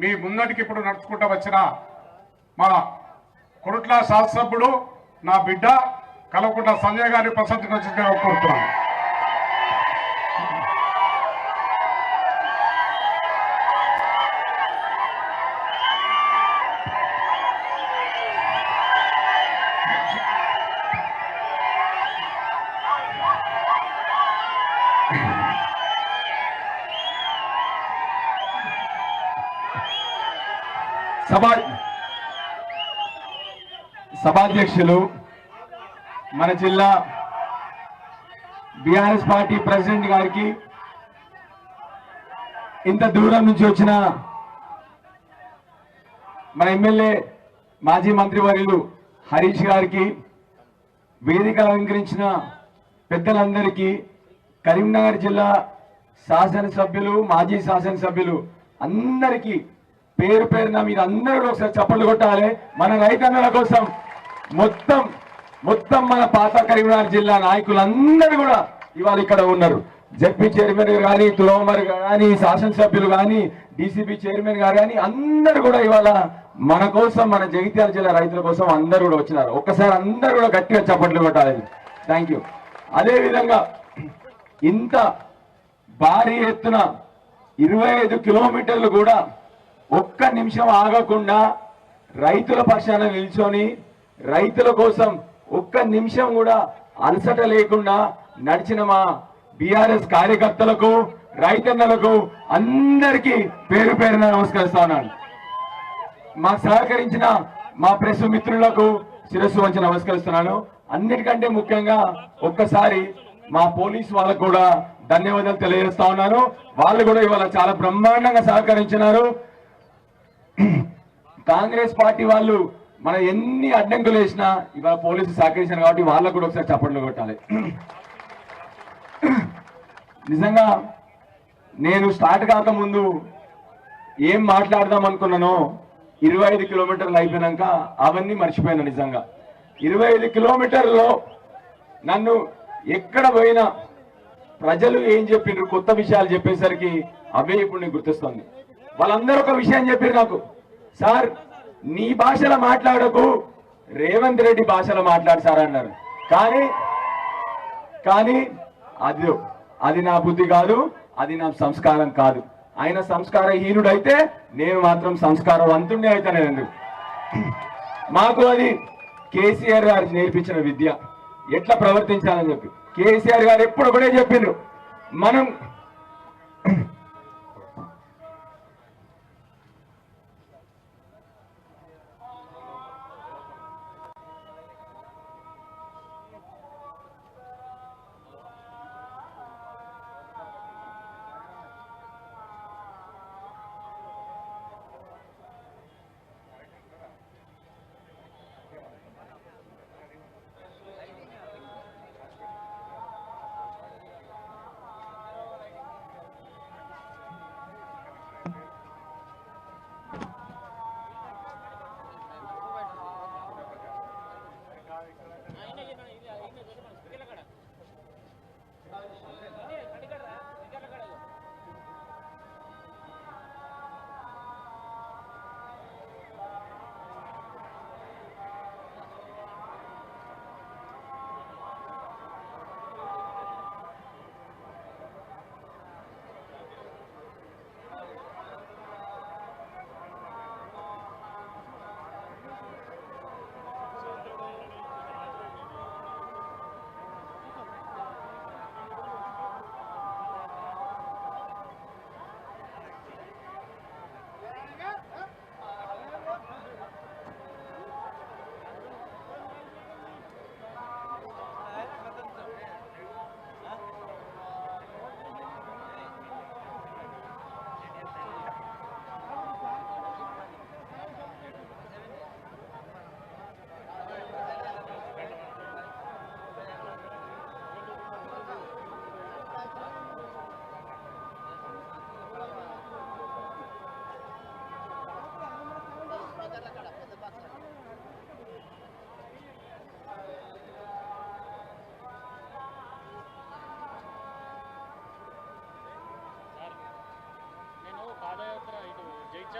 మీ ముందటికి ఇప్పుడు నడుచుకుంటూ వచ్చిన మా కొరుట్ల శాసనసభ్యుడు నా బిడ్డ కల్వకుంట్ల సంజయ్ గారిని ప్రశంసించగా కోరుతున్నాను. సభాధ్యక్షులు మన జిల్లా బీఆర్ఎస్ పార్టీ ప్రెసిడెంట్ గారికి, ఇంత దూరం నుంచి వచ్చిన మన ఎమ్మెల్యే మాజీ మంత్రివర్యులు హరీష్ గారికి, వేదిక అలంకరించిన పెద్దలందరికీ, కరీంనగర్ జిల్లా శాసనసభ్యులు మాజీ శాసనసభ్యులు అందరికీ పేరు పేరున మీరు అందరూ ఒకసారి చప్పట్లు కొట్టాలి. మన రైతన్నల కోసం మొత్తం మన పాత కరీంనగర్ జిల్లా నాయకులందరూ కూడా ఇవాళ ఇక్కడ ఉన్నారు. జడ్పీ చైర్మన్ గారు కానీ, తులమర్ కానీ, శాసనసభ్యులు కానీ, డీసీపీ చైర్మన్ గారు కానీ అందరూ కూడా ఇవాళ మన కోసం, మన జగిత్యాల జిల్లా రైతుల కోసం అందరూ కూడా వచ్చినారు. ఒక్కసారి అందరూ కూడా గట్టిగా చప్పట్లు కొట్టాలి. Thank you. అదేవిధంగా ఇంత భారీ ఎత్తున 25 కిలోమీటర్లు కూడా ఒక్క నిమిషం ఆగకుండా రైతుల పక్షాన నిల్చొని రైతుల కోసం ఒక్క నిమిషం కూడా అలసట లేకుండా నడిచిన మా బీఆర్ఎస్ కార్యకర్తలకు, రైతన్నలకు అందరికీ పేరు పేరున నమస్కరిస్తా ఉన్నాను. మాకు సహకరించిన మా ప్రెస్ మిత్రులకు శిరస్సు వంచి నమస్కరిస్తున్నాను. అన్నిటికంటే ముఖ్యంగా ఒక్కసారి మా పోలీసు వాళ్ళకు కూడా ధన్యవాదాలు తెలియజేస్తా ఉన్నాను. వాళ్ళు కూడా ఇవాళ చాలా బ్రహ్మాండంగా సహకరించినారు. కాంగ్రెస్ పార్టీ వాళ్ళు మన ఎన్ని అడ్డంకులు వేసినా ఇవాళ పోలీసు సహకరించారు కాబట్టి వాళ్ళకు కూడా ఒకసారి చప్పట్లు కొట్టాలి. నిజంగా నేను స్టార్ట్ కాకముందు ఏం మాట్లాడదాం అనుకున్నానో 25 కిలోమీటర్లు అయిపోయినాక అవన్నీ మర్చిపోయాను. నిజంగా 25 కిలోమీటర్లలో నన్ను ఎక్కడ పోయినా ప్రజలు ఏం చెప్పిండ్రు, కొత్త విషయాలు చెప్పేసరికి అవే ఇప్పుడు నీకు గుర్తొస్తుంది. వాళ్ళందరూ ఒక విషయం చెప్పారు నాకు, సార్ నీ భాషలో మాట్లాడకు, రేవంత్ రెడ్డి భాషలో మాట్లాడు సార్ అన్నారు. కానీ అది నా బుద్ధి కాదు, అది నా సంస్కారం కాదు. ఆయన సంస్కారహీనుడైతే నేను మాత్రం సంస్కారవంతుడే అయితేనే. ఎందుకు మాకు అది కేసీఆర్ గారు నేర్పించిన విద్య, ఎట్లా ప్రవర్తించాలని చెప్పి. కేసీఆర్ గారు ఎప్పుడు ఒకటే చెప్పిండ్రు, మనం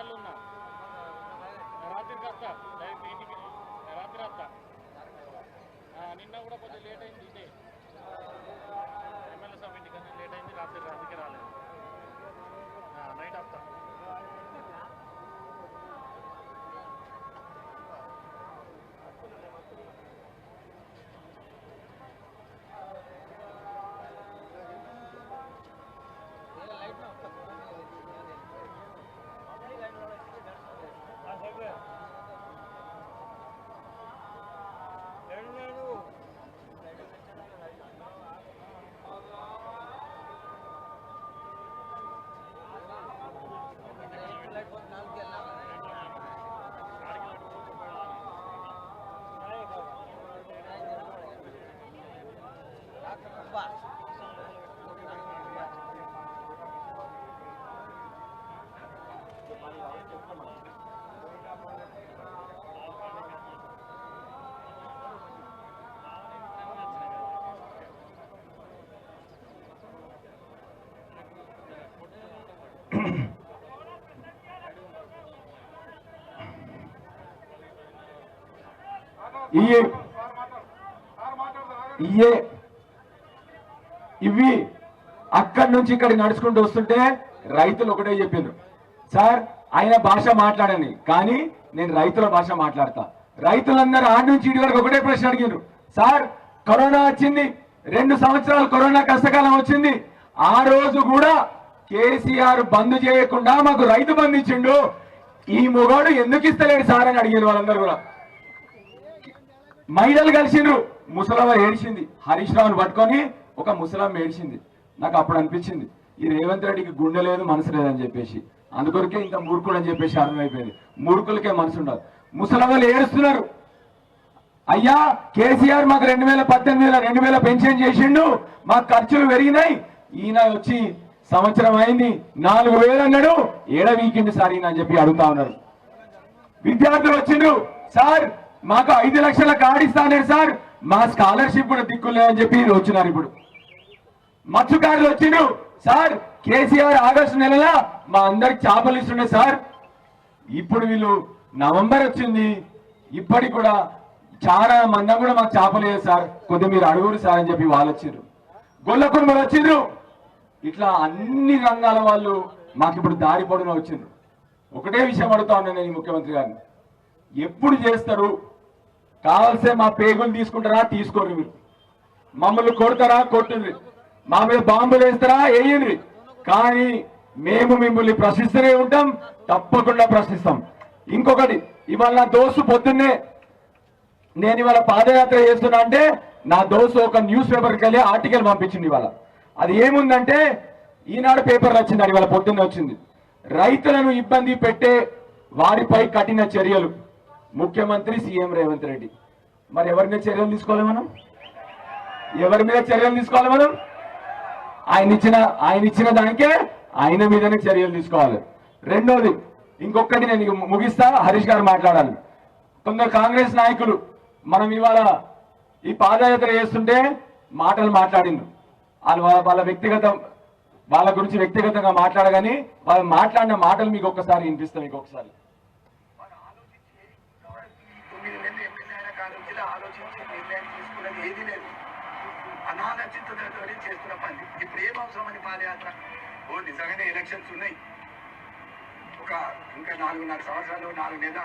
వరంగల్ ఉన్నా రాత్రికి వస్తా డైరెక్ట్ ఇంటికి రాత్రి వస్తా నిన్న కూడా కొంచెం లేట్ అయింది ఇదే ఎమ్మెల్యే సభ ఇంటికి లేట్ అయింది రాత్రి అందుకే రాలేదు నైట్ వస్తా ఇవి అక్కడి నుంచి ఇక్కడికి నడుచుకుంటూ వస్తుంటే రైతులు ఒకటే చెప్పిండ్రు, సార్ ఆయన భాష మాట్లాడని, కానీ నేను రైతుల భాష మాట్లాడతా. రైతులందరూ ఆడి నుంచి ఇటు వరకు ఒకటే ప్రశ్న అడిగిండ్రు, సార్ కరోనా వచ్చింది, 2 సంవత్సరాలు కరోనా కష్టకాలం వచ్చింది, ఆ రోజు కూడా కేసీఆర్ బంద్ చేయకుండా మాకు రైతు బంధు ఇచ్చిండు, ఈ మొగోడు ఎందుకు ఇస్తలేడు సార్ అని అడిగిన వాళ్ళందరూ కూడా. మహిళలు కలిసిండ్రు, ముసలమ్మ ఏడిచింది, హరీష్ రావుని పట్టుకొని ఒక ముసలమ్మ ఏడిచింది. నాకు అప్పుడు అనిపించింది ఈ రేవంత్ రెడ్డికి గుండె లేదు మనసు లేదని చెప్పేసి, అందుకొరకే ఇంత మూర్ఖుడు అని చెప్పేసి అర్థమైపోయింది. మూర్ఖులకే మనసు ఉండదు. ముసలమ్మలు ఏడుస్తున్నారు, అయ్యా కేసీఆర్ మాకు 2018 2000 పెన్షన్ చేసిండు, మాకు ఖర్చులు పెరిగినాయి, ఈయన వచ్చి సంవత్సరం అయింది 4000 అన్నాడు, ఏడ వీకెండ్ సార్ ఈయన అని చెప్పి అడుగుతా ఉన్నారు. విద్యార్థులు వచ్చిండ్రు, సార్ మాకు 5 లక్షల కార్డు ఇస్తానే సార్, మా స్కాలర్షిప్ కూడా దిక్కులేదని చెప్పి వచ్చినారు. ఇప్పుడు మత్స్యకారులు వచ్చిండ్రు, సార్ కేసీఆర్ ఆగస్టు నెలలో మా అందరికి చేపలు ఇస్తుండే సార్, ఇప్పుడు వీళ్ళు నవంబర్ వచ్చింది ఇప్పటికి కూడా చాలా మంది కూడా మాకు చేపలు లేదు సార్, కొద్దిగా మీరు అడుగురు సార్ అని చెప్పి వాళ్ళు వచ్చిండ్రు. గొల్ల కుటుంబాలు వచ్చిండ్రు, ఇట్లా అన్ని రంగాల వాళ్ళు మాకు ఇప్పుడు దారి పొడవున వచ్చిండ్రు. ఒకటే విషయం అడుగుతా ఉన్నాను నేను ముఖ్యమంత్రి గారిని, ఎప్పుడు చేస్తారు? కావాల్సే మా పేగులు తీసుకుంటారా? తీసుకోరు. మీరు మమ్మల్ని కొడతారా? కొట్టుండ్రి. మా మీద బాంబులు వేస్తారా? వేయండి. కానీ మేము మిమ్మల్ని ప్రశ్నిస్తూనే ఉంటాం, తప్పకుండా ప్రశ్నిస్తాం. ఇంకొకటి, ఇవాళ నా దోస్తు పొద్దున్నే నేను ఇవాళ పాదయాత్ర చేస్తున్నా అంటే నా దోస్తు ఒక న్యూస్ పేపర్కి వెళ్ళి ఆర్టికల్ పంపించింది. ఇవాళ అది ఏముందంటే, ఈనాడు పేపర్లు వచ్చింది, ఇవాళ పొద్దున్నే వచ్చింది, రైతులను ఇబ్బంది పెట్టే వారిపై కఠిన చర్యలు, ముఖ్యమంత్రి సీఎం రేవంత్ రెడ్డి. మరి ఎవరి మీద చర్యలు తీసుకోవాలి మనం? ఎవరి మీద చర్యలు తీసుకోవాలి మనం? ఆయన ఇచ్చిన దానికే ఆయన మీదనే చర్యలు తీసుకోవాలి. రెండోది, ఇంకొకటి నేను ముగిస్తా, హరీష్ గారు మాట్లాడాలి. కొందరు కాంగ్రెస్ నాయకులు మనం ఇవాళ ఈ పాదయాత్ర చేస్తుంటే మాటలు మాట్లాడిండ్రు, వాళ్ళ గురించి వ్యక్తిగతంగా మాట్లాడగాని వాళ్ళు మాట్లాడిన మాటలు మీకు ఒక్కసారి వినిపిస్తాం. మీకు ఒకసారి ఆలోచించి నిర్ణయం తీసుకున్నది ఏది లేదు, అనాలోచితులతో చేస్తున్న పని. ఇప్పుడు ఏం అవసరం అని పాదయాత్ర? నిజంగానే ఎలక్షన్స్ ఉన్నాయి, ఇంకా 4.5 సంవత్సరాలు, 4 నెలల,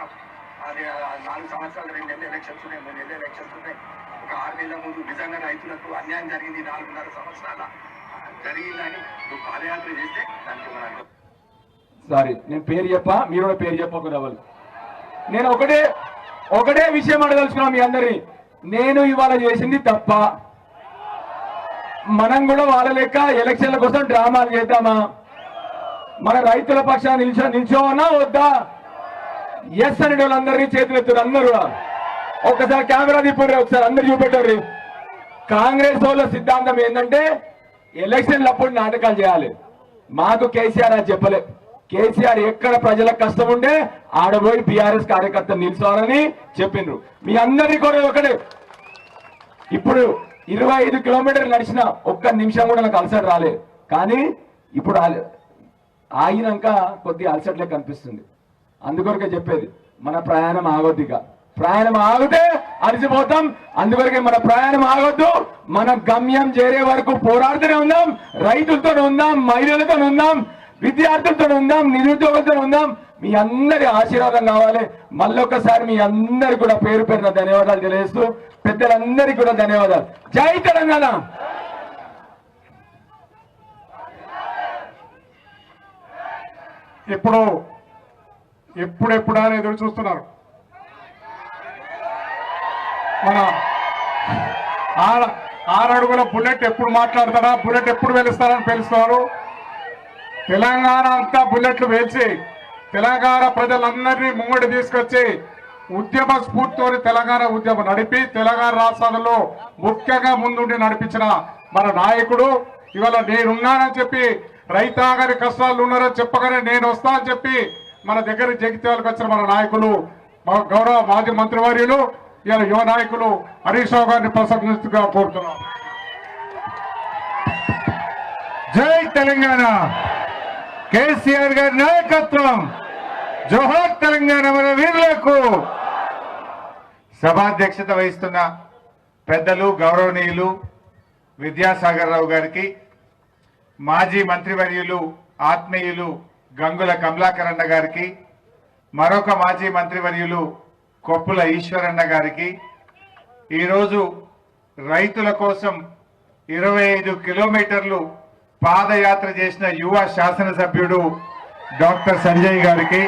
అదే 4 సంవత్సరాలు, 2 నెలలు ఎలక్షన్స్ ఉన్నాయి, 3 నెలలు ఎలక్షన్స్ ఉన్నాయి. ఒక 6 నెలల ముందు నిజంగా రైతులకు అన్యాయం జరిగింది, 4.5 సంవత్సరాల జరిగిందని నువ్వు పాదయాత్ర చేస్తే దానికి మనం సారీ, నేను పేరు చెప్పా, మీరు కూడా పేరు చెప్పకూడదు. నేను ఒకటే విషయం అడగలుచుకున్నాం మీ అందరినీ, నేను ఇవాళ చేసింది తప్ప? మనం కూడా వాళ్ళ లెక్క ఎలక్షన్ల కోసం డ్రామాలు చేద్దామా? మన రైతుల పక్షాన్ని నిల్చోవన్నా వద్దా? ఎస్ అనే వాళ్ళందరినీ చేతులు ఎత్తున్నారు అందరూ. ఒక్కసారి కెమెరా తిప్పుర్రి, ఒకసారి అందరు చూపెట్టారు. కాంగ్రెస్ వాళ్ళ సిద్ధాంతం ఏంటంటే ఎలక్షన్లప్పుడు నాటకాలు చేయాలి. మాకు కేసీఆర్ అది చెప్పలే. కేసీఆర్ ఎక్కడ ప్రజలకు కష్టం ఉంటే ఆడబోయి బీఆర్ఎస్ కార్యకర్త నిల్చోవాలని చెప్పిండ్రు. మీ అందరినీ కూడా ఒకటే, ఇప్పుడు 25 కిలోమీటర్లు నడిచిన ఒక్క నిమిషం కూడా నాకు అలసట రాలేదు, కానీ ఇప్పుడు ఆగినాక కొద్దిగా అలసట్లే కనిపిస్తుంది. అందుకొరకే చెప్పేది మన ప్రయాణం ఆగొద్దిక. ప్రయాణం ఆగితే అలసిపోతాం. అందువరకే మన ప్రయాణం ఆగొద్దు. మన గమ్యం చేరే వరకు పోరాడుతూనే ఉందాం. రైతులతో ఉందాం, మహిళలతో ఉందాం, విద్యార్థులతో ఉందాం, నిరుద్యోగులతో ఉందాం. మీ అందరి ఆశీర్వాదం కావాలి. మళ్ళొక్కసారి మీ అందరికి కూడా పేరు పేరున ధన్యవాదాలు తెలియజేస్తూ పెద్దలందరికీ కూడా ధన్యవాదాలు. జై తెలంగాణ. ఎప్పుడెప్పుడా అని ఎదురు చూస్తున్నారు. మన 6 అడుగుల బుల్లెట్ ఎప్పుడు మాట్లాడతారా, బుల్లెట్ ఎప్పుడు వెలుస్తారని పిలుస్తున్నారు. తెలంగాణ అంతా బుల్లెట్లు వేల్చి తెలంగాణ ప్రజలందరినీ ముంగడి తీసుకొచ్చి ఉద్యమ స్ఫూర్తితో తెలంగాణ ఉద్యమం నడిపి తెలంగాణ రాష్ట్రాలలో ముఖ్యంగా ముందుండి నడిపించిన మన నాయకుడు. ఇవాళ నేనున్నానని చెప్పి రైతాంగారి కష్టాలు ఉన్నారని చెప్పగానే నేను వస్తా అని చెప్పి మన దగ్గర జగిత్యాలకు వచ్చిన మన నాయకులు, మా గౌరవ మాజీ మంత్రివర్యులు, ఇవాళ యువ నాయకులు హరీష్ రావు గారిని ప్రసంగించగా కోరుతున్నాం. జై తెలంగాణ. కేసీఆర్ గారి నాయకత్వం. జోహార్ తెలంగాణ మన వీరులకు. సభాధ్యక్షత వహిస్తున్న పెద్దలు గౌరవనీయులు విద్యాసాగర్ రావు గారికి, మాజీ మంత్రివర్యులు ఆత్మీయులు గంగుల కమలాకరన్న గారికి, మరొక మాజీ మంత్రివర్యులు కొప్పుల ఈశ్వరన్న గారికి, ఈరోజు రైతుల కోసం 25 కిలోమీటర్లు పాదయాత్ర చేసిన యువ శాసనసభ్యుడు డాక్టర్ సంజయ్ గారికి,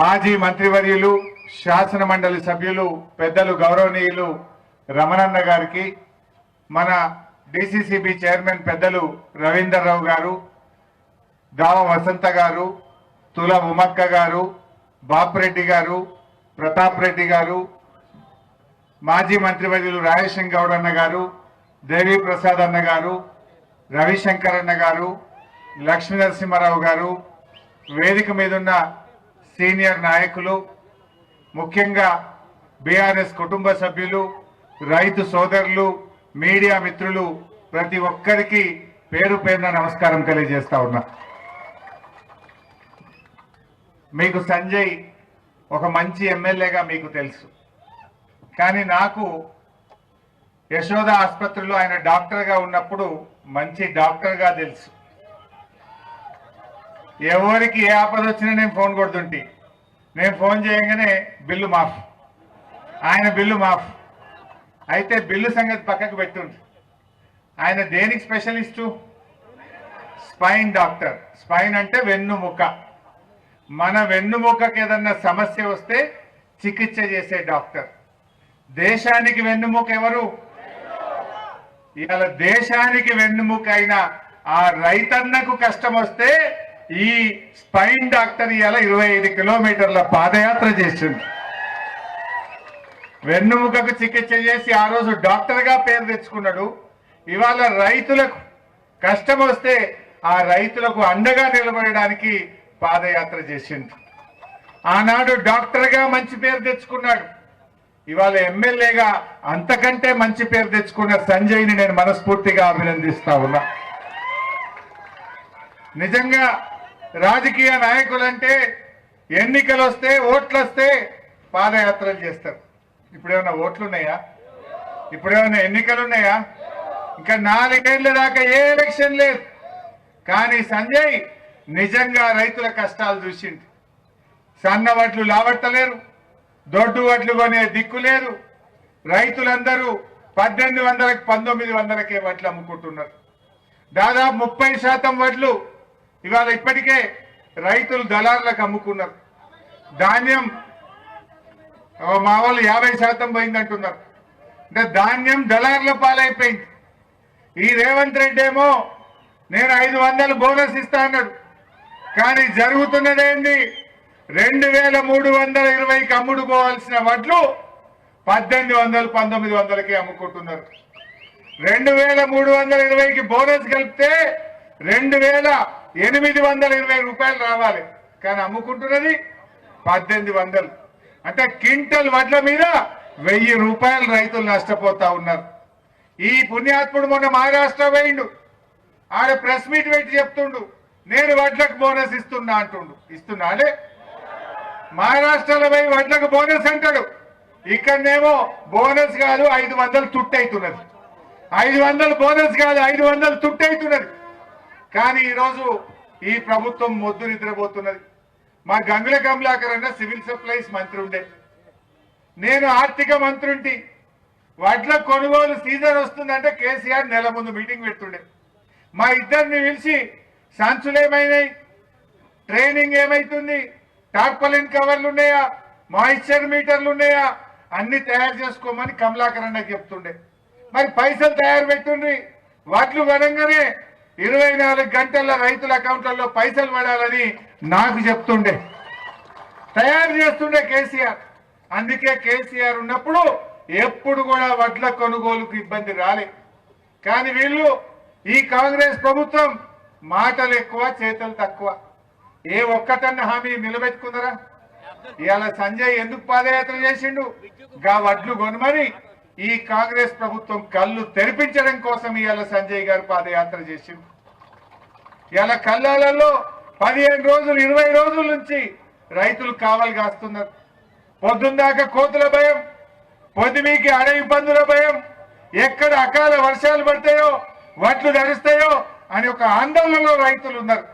మాజీ మంత్రివర్యులు శాసన మండలి సభ్యులు పెద్దలు గౌరవనీయులు రమణన్న గారికి, మన డిసిసిబి చైర్మన్ పెద్దలు రవీందర్ రావు గారు, దావ వసంత గారు, తుల ఉమక్క గారు, బాపురెడ్డి గారు, ప్రతాప్ రెడ్డి గారు, మాజీ మంత్రివర్యులు రాజేశం గౌడ్ అన్న గారు, దేవి ప్రసాద్ అన్న గారు, రవిశంకర్ అన్న గారు, లక్ష్మీ నరసింహారావు గారు, వేదిక మీదున్న సీనియర్ నాయకులు, ముఖ్యంగా బీఆర్ఎస్ కుటుంబ సభ్యులు, రైతు సోదరులు, మీడియా మిత్రులు, ప్రతి ఒక్కరికి పేరు పేరున నమస్కారం తెలియజేస్తా ఉన్నా. మీకు సంజయ్ ఒక మంచి ఎమ్మెల్యేగా మీకు తెలుసు, కానీ నాకు యశోద ఆసుపత్రిలో ఆయన డాక్టర్గా ఉన్నప్పుడు మంచి డాక్టర్గా తెలుసు. ఎవరికి ఏ ఆపద వచ్చినా నేను ఫోన్ కొడుతుంటే, నేను ఫోన్ చేయగానే బిల్లు మాఫ్, ఆయన బిల్లు మాఫ్. అయితే బిల్లు సంగతి పక్కకు పెట్టుండ్రు. ఆయన దేనికి స్పెషలిస్టు? Spine doctor. స్పైన్ అంటే వెన్నుముక. మన వెన్నుముకకి ఏదన్నా సమస్య వస్తే చికిత్స చేసే డాక్టర్. దేశానికి వెన్నుముక ఎవరు? ఇవాళ దేశానికి వెన్నుముక అయిన ఆ రైతన్నకు కష్టం వస్తే ఈ స్పైన్ డాక్టర్ ఇవాళ 25 కిలోమీటర్ల పాదయాత్ర చేసింది. వెన్నుముకకు చికిత్స చేసి ఆ రోజు డాక్టర్ గా పేరు తెచ్చుకున్నాడు. ఇవాళ రైతులకు కష్టం వస్తే ఆ రైతులకు అండగా నిలబడడానికి పాదయాత్ర చేసింది. ఆనాడు డాక్టర్ గా మంచి పేరు తెచ్చుకున్నాడు. ఇవాళ ఎమ్మెల్యేగా అంతకంటే మంచి పేరు తెచ్చుకున్న సంజయ్ని నేను మనస్ఫూర్తిగా అభినందిస్తా ఉన్నా. నిజంగా రాజకీయ నాయకులంటే ఎన్నికలు వస్తే, ఓట్లు వస్తే పాదయాత్రలు చేస్తారు. ఇప్పుడేమన్నా ఓట్లున్నాయా? ఇప్పుడేమన్నా ఎన్నికలున్నాయా? ఇంకా 4 ఏళ్ల దాకా ఏ ఎలక్షన్ లేదు. కానీ సంజయ్ నిజంగా రైతుల కష్టాలు చూసింది. సన్న వడ్లు లావట్టలేరు, దొడ్డు వడ్లు కొనే దిక్కు లేదు. రైతులందరూ 1800కి 1900కే వడ్లు అమ్ముకుంటున్నారు. దాదాపు 30% వడ్లు ఇవాళ ఇప్పటికే రైతులు దళారులకు అమ్ముకున్నారు. ధాన్యం మా వాళ్ళు 50% పోయిందంటున్నారు. అంటే ధాన్యం దళారుల పాలైపోయింది. ఈ రేవంత్ రెడ్డి ఏమో నేను 500 బోనస్ ఇస్తా అన్నాడు. కానీ జరుగుతున్నదేంది? 2320కి అమ్ముడు పోవాల్సిన వడ్లు 1800 1900కి అమ్ముకుంటున్నారు. 2320కి బోనస్ కలిపితే 2820 రూపాయలు రావాలి. కానీ అమ్ముకుంటున్నది 1800. అంటే క్వింటల్ వడ్ల మీద 1000 రూపాయలు రైతులు నష్టపోతా ఉన్నారు. ఈ పుణ్యాత్ముడు మొన్న మహారాష్ట్ర పోయిండు. ఆడ ప్రెస్ మీట్ పెట్టి చెప్తుండు, నేను వడ్లకు బోనస్ ఇస్తున్నా అంటుండు. ఇస్తున్నా అదే మహారాష్ట్రలో పోయి వడ్లకు బోనస్ అంటాడు. ఇక్కడనేమో బోనస్ కాదు 500 తుట్టయితున్నది. 500 బోనస్ కాదు 500 తుట్టయితున్నది. కానీ ఈరోజు ఈ ప్రభుత్వం మొద్దు నిద్రపోతున్నది. మా గంగుల కమలాకర్ అన్న సివిల్ సప్లైస్ మంత్రి ఉండే, నేను ఆర్థిక మంత్రుంటి. వడ్ల కొనుగోలు సీజన్ వస్తుందంటే కేసీఆర్ నెల ముందు మీటింగ్ పెడుతుండే. మా ఇద్దరిని పిలిచి సంచులు ఏమైనాయి, ట్రైనింగ్ ఏమైతుంది, టార్పలిన్ కవర్లు ఉన్నాయా, మాయిశ్చర్ మీటర్లు ఉన్నాయా, అన్ని తయారు చేసుకోమని కమలాకర్ అన్నకి చెప్తుండే. మరి పైసలు తయారు పెట్టుండ్రి. వడ్లు కొనంగానే 24 గంటల్లో రైతుల అకౌంట్లలో పైసలు పడాలని నాకు చెప్తుండే, తయారు చేస్తుండే కేసీఆర్. అందుకే కేసీఆర్ ఉన్నప్పుడు ఎప్పుడు కూడా వడ్ల కొనుగోలుకు ఇబ్బంది రాలే. కానీ వీళ్ళు ఈ కాంగ్రెస్ ప్రభుత్వం మాటలు ఎక్కువ చేతలు తక్కువ. ఏ ఒక్కటన్న హామీ నిలబెట్టుకున్నారా? ఇవాళ సంజయ్ ఎందుకు పాదయాత్ర చేసిండు? గా వడ్లు కొనమని ఈ కాంగ్రెస్ ప్రభుత్వం కళ్ళు తెరిపించడం కోసం ఇవాళ సంజయ్ గారు పాదయాత్ర చేసిండు. ఇవాళ కళ్ళాలలో 15 రోజులు 20 రోజుల నుంచి రైతులు కావలి కాస్తున్నారు. పొద్దుందాకా కోతుల భయం, పొద్దుమీకి అడవి పందుల భయం, ఎక్కడ అకాల వర్షాలు పడతాయో వడ్లు తడుస్తాయో అని ఒక ఆందోళనలో రైతులు ఉన్నారు.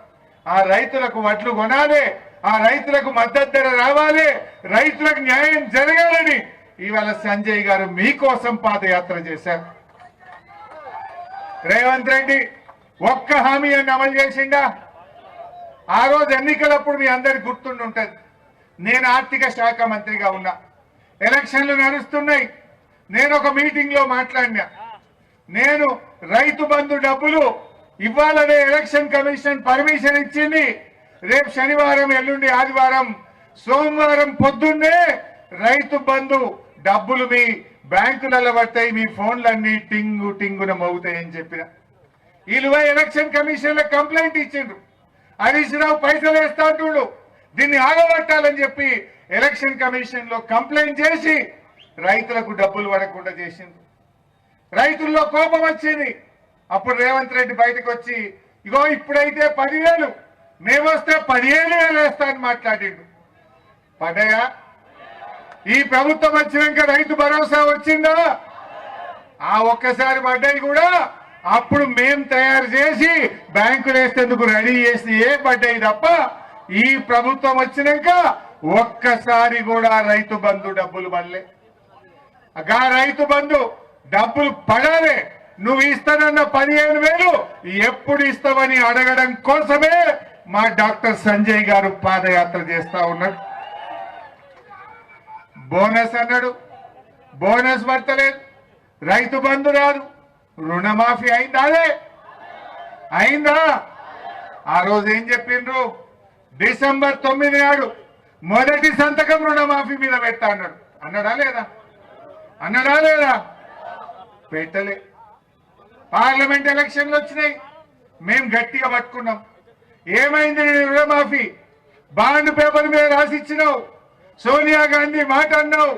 ఆ రైతులకు వడ్లు కొనాలి, ఆ రైతులకు మద్దతు ధర రావాలి, రైతులకు న్యాయం జరగాలని ఇవాళ సంజయ్ గారు మీకోసం పాదయాత్ర చేశారు. రేవంత్ రెడ్డి ఒక్క హామీ అని అమలు చేసిండా? ఆ రోజు ఎన్నికలప్పుడు మీ అందరికి గుర్తుండుంటది. నేను ఆర్థిక శాఖ మంత్రిగా ఉన్నా, ఎలక్షన్లు నడుస్తున్నాయి. నేను ఒక మీటింగ్ లో మాట్లాడినా, నేను రైతు బంధు డబ్బులు ఇవ్వాలనే ఎలక్షన్ కమిషన్ పర్మిషన్ ఇచ్చింది. రేపు శనివారం, ఎల్లుండి ఆదివారం, సోమవారం పొద్దున్నే రైతు బంధు డబ్బులు మీ బ్యాంకులలో పడతాయి, మీ ఫోన్లన్నీ టింగు టింగున మోగుతాయని చెప్పిన. వీళ్ళు ఎలక్షన్ కమిషన్ లో కంప్లైంట్ ఇచ్చిండ్రు. హరీష్ రావు పైసలు వేస్తా అంటుడు, దీన్ని ఆగబట్టాలని చెప్పి ఎలక్షన్ కమిషన్ లో కంప్లైంట్ చేసి రైతులకు డబ్బులు పడకుండా చేసిండ్రు. రైతుల్లో కోపం వచ్చింది. అప్పుడు రేవంత్ రెడ్డి బయటకు వచ్చి, ఇగో ఇప్పుడైతే 10,000, మేమొస్తే 15,000 వేస్తా అని మాట్లాడిండు. పడ్డాయా? ఈ ప్రభుత్వం వచ్చినాక రైతు భరోసా వచ్చిందా? ఆ ఒక్కసారి పడ్డాయి కూడా అప్పుడు మేం తయారు చేసి బ్యాంకులు వేసేందుకు రెడీ చేసి పడ్డాయి తప్ప ఈ ప్రభుత్వం వచ్చినాక ఒక్కసారి కూడా రైతు బంధు డబ్బులు పడలే. ఆ రైతు బంధు డబ్బులు పడాలి. నువ్వు ఇస్తానన్న 15,000 ఎప్పుడు ఇస్తావని అడగడం కోసమే మా డాక్టర్ సంజయ్ గారు పాదయాత్ర చేస్తా ఉన్నాడు. బోనస్ అన్నాడు, బోనస్ పడతలేదు, రైతు బంధు రాదు, రుణమాఫీ అయిందా? అదే అయిందా? ఆ రోజు ఏం చెప్పిండ్రు? డిసెంబర్ 9 నాడు మొదటి సంతకం రుణమాఫీ మీద పెట్టా అన్నాడు. అన్నాడా లేదా? అన్నాడా లేదా? పెట్టలే. పార్లమెంట్ ఎలక్షన్లు వచ్చినాయి, మేం గట్టిగా పట్టుకున్నాం. ఏమైంది? రుణమాఫీ బాండ్ పేపర్ మీద రాసిచ్చినావు. సోనియా గాంధీ మాట అన్నావు,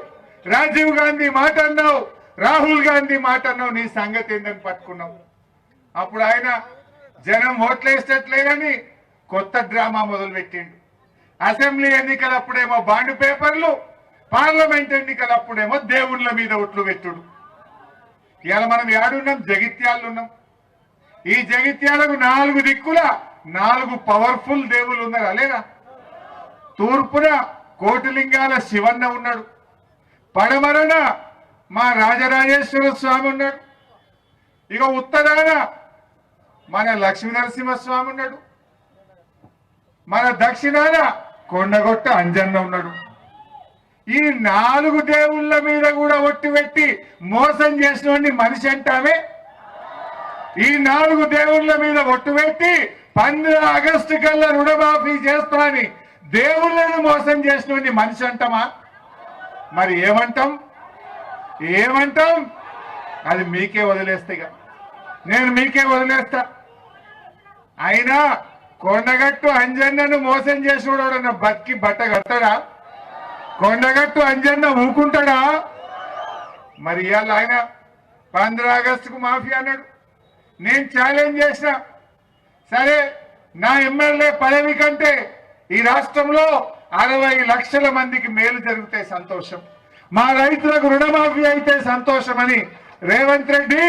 రాజీవ్ గాంధీ మాట అన్నావు, రాహుల్ గాంధీ మాట అన్నావు. నీ సంగతి ఏందని పట్టుకున్నావు. అప్పుడు ఆయన జనం ఓట్లేసేట్లేదని కొత్త డ్రామా మొదలు పెట్టిండు. అసెంబ్లీ ఎన్నికలప్పుడేమో బాండ్ పేపర్లు, పార్లమెంట్ ఎన్నికలప్పుడేమో దేవుళ్ళ మీద ఒట్లు పెట్టుడు. ఇవాళ మనం ఏడున్నాం? జగిత్యాలు ఉన్నాం. ఈ జగిత్యాలకు 4 దిక్కుల 4 పవర్ఫుల్ దేవుళ్ళు ఉన్నారు. అలేనా? తూర్పున కోటిలింగాల శివన్న ఉన్నాడు, పడమరన మా రాజరాజేశ్వర స్వామి ఉన్నాడు, ఇక ఉత్తరాన మన లక్ష్మీ నరసింహస్వామి ఉన్నాడు, మన దక్షిణాన కొండగొట్ట అంజన్న ఉన్నాడు. ఈ 4 దేవుళ్ళ మీద కూడా ఒట్టి పెట్టి మోసం చేసిన మనిషి అంటామే. ఈ 4 దేవుళ్ళ మీద ఒట్టు పెట్టి 15 ఆగస్టు కల్లా రుణమాఫీ చేస్తా అని దేవుళ్ళను మోసం చేసిన మనిషి అంటామా? మరి ఏమంటాం? ఏమంటాం? అది మీకే వదిలేస్తాయిగా, నేను మీకే వదిలేస్తా. అయినా కొండగట్టు అంజన్నను మోసం చేసినోడన్నా బతికి బట్ట కడతాడా? కొండగట్టు అంజన్న ఊకుంటాడా? మరి ఇవాళ ఆయన 15 ఆగస్టుకు మాఫీ అన్నాడు. నేను ఛాలెంజ్ చేసిన, సరే నా ఎమ్మెల్యే పదవి కంటే ఈ రాష్ట్రంలో 60 లక్షల మందికి మేలు జరిగితే సంతోషం, మా రైతులకు రుణమాఫీ అయితే సంతోషమని రేవంత్ రెడ్డి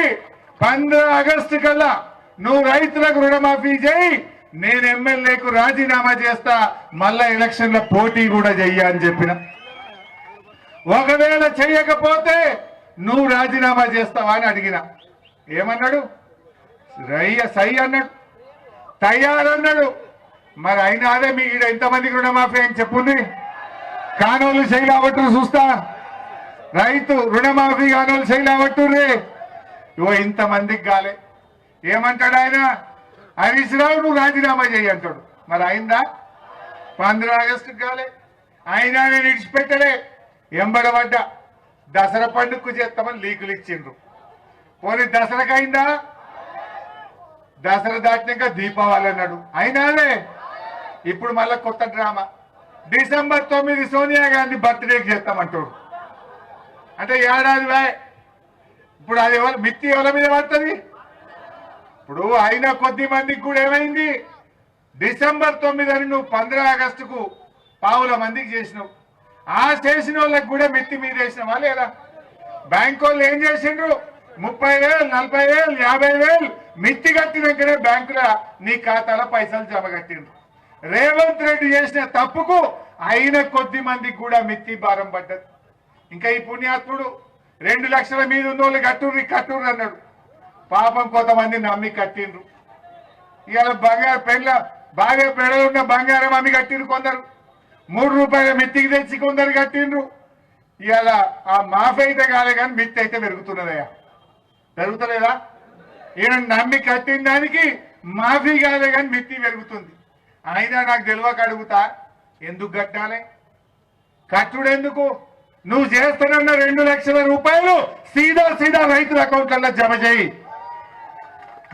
15 ఆగస్టు కల్లా నువ్వు రైతులకు రుణమాఫీ చేయి, నేను ఎమ్మెల్యేకు రాజీనామా చేస్తా, మళ్ళా ఎలక్షన్ల పోటీ కూడా చెయ్య అని చెప్పిన. ఒకవేళ చెయ్యకపోతే నువ్వు రాజీనామా చేస్తావా అని అడిగిన. ఏమన్నాడు? సై అన్నాడు, తయారన్నాడు. మరి అయినా అదే మీ ఈడ ఎంతమందికి రుణమాఫీ అని చెప్పుంది. కానోళ్ళు చేయలేబట్టు చూస్తా, రైతు రుణమాఫీ కానోళ్ళు చేయలేబట్టుర్రే. ఇవో ఇంతమందికి కాలే. ఏమంటాడు ఆయన? హరీష్ రావు నువ్వు రాజీనామా చేయి అంటాడు. మరి అయిందా? 15 ఆగస్టుకి కాలే. అయినా నేను ఇడిచిపెట్టలే, ఎంబడబడ్డా. దసరా పండుగకు చేస్తామని లీకులు ఇచ్చిండ్రు. పోనీ దసరాకి అయిందా? దసరా దాటినాక దీపావళి అన్నాడు, అయినాలే. ఇప్పుడు మళ్ళా కొత్త డ్రామా, డిసెంబర్ 9 సోనియా గాంధీ బర్త్డేకి చేస్తామంటాడు. అంటే ఏడాది వాయ్. ఇప్పుడు అది ఎవరు మిత్తి ఎవరి మీద పడుతుంది? ఇప్పుడు అయినా కొద్ది మందికి కూడా ఏమైంది, డిసెంబర్ 9 అని నువ్వు 15 ఆగస్టుకు పావుల మందికి చేసినావు. ఆ చేసిన వాళ్ళకి కూడా మిత్తి మీద వేసినావా లేదా? బ్యాంకు వాళ్ళు ఏం చేసిండ్రు? 30,000, 40,000, 50,000 మిత్తి కట్టినాకనే బ్యాంకుల నీ ఖాతాలో పైసలు జమ కట్టిండ్రు. రేవంత్ రెడ్డి చేసిన తప్పుకు అయిన కొద్ది మందికి కూడా మిత్తి భారం పడ్డది. ఇంకా ఈ పుణ్యాత్ముడు 2 లక్షల మీద ఉన్న వాళ్ళు కట్టుర్రు అన్నాడు. పాపం కొంతమంది నమ్మి కట్టిండ్రు. ఇవాళ బంగారు బాగా పెడలున్న బంగారం అమ్మి కట్టిండ్రు కొందరు. 3 రూపాయల మిత్తికి తెచ్చి కొందరు కట్టిండ్రు. ఇవాళ ఆ మాఫీ అయితే కాలే కానీ మిత్తి అయితే పెరుగుతున్నదయ్యా. పెరుగుతలేదా? ఈయన నమ్మి కట్టిన దానికి మాఫీ కాలే కానీ మిత్తి పెరుగుతుంది. అయినా నాకు తెలియక అడుగుతా, ఎందుకు కట్టాలి? కట్టుడు ఎందుకు? నువ్వు చేస్తున్న 2 లక్షల రూపాయలు సీదా రైతుల అకౌంట్లలో జమ చేయి.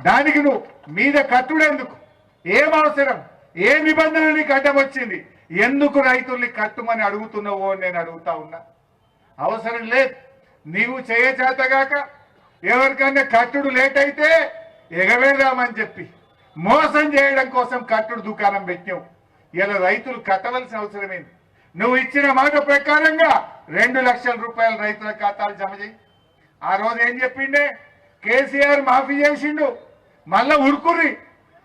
దానికి నువ్వు మీద కట్టుడు ఎందుకు? ఏం అవసరం? ఏ నిబంధన నీకు అడ్డం వచ్చింది? ఎందుకు రైతుల్ని కట్టుమని అడుగుతున్నావో నేను అడుగుతా ఉన్నా. అవసరం లేదు. నీవు చేయచేతగాక ఎవరికన్నా కట్టుడు లేట్ అయితే ఎగవేదామని చెప్పి మోసం చేయడం కోసం కట్టుడు దుకాణం పెట్టావు. ఇలా రైతులు కట్టవలసిన అవసరమేంది? నువ్వు ఇచ్చిన మాట ప్రకారంగా 2 లక్షల రూపాయలు రైతుల ఖాతాలు జమ చేయి. ఆ రోజు ఏం చెప్పిండే? కేసీఆర్ మాఫీ చేసిండు, మళ్ళా ఉరుకుర్రి,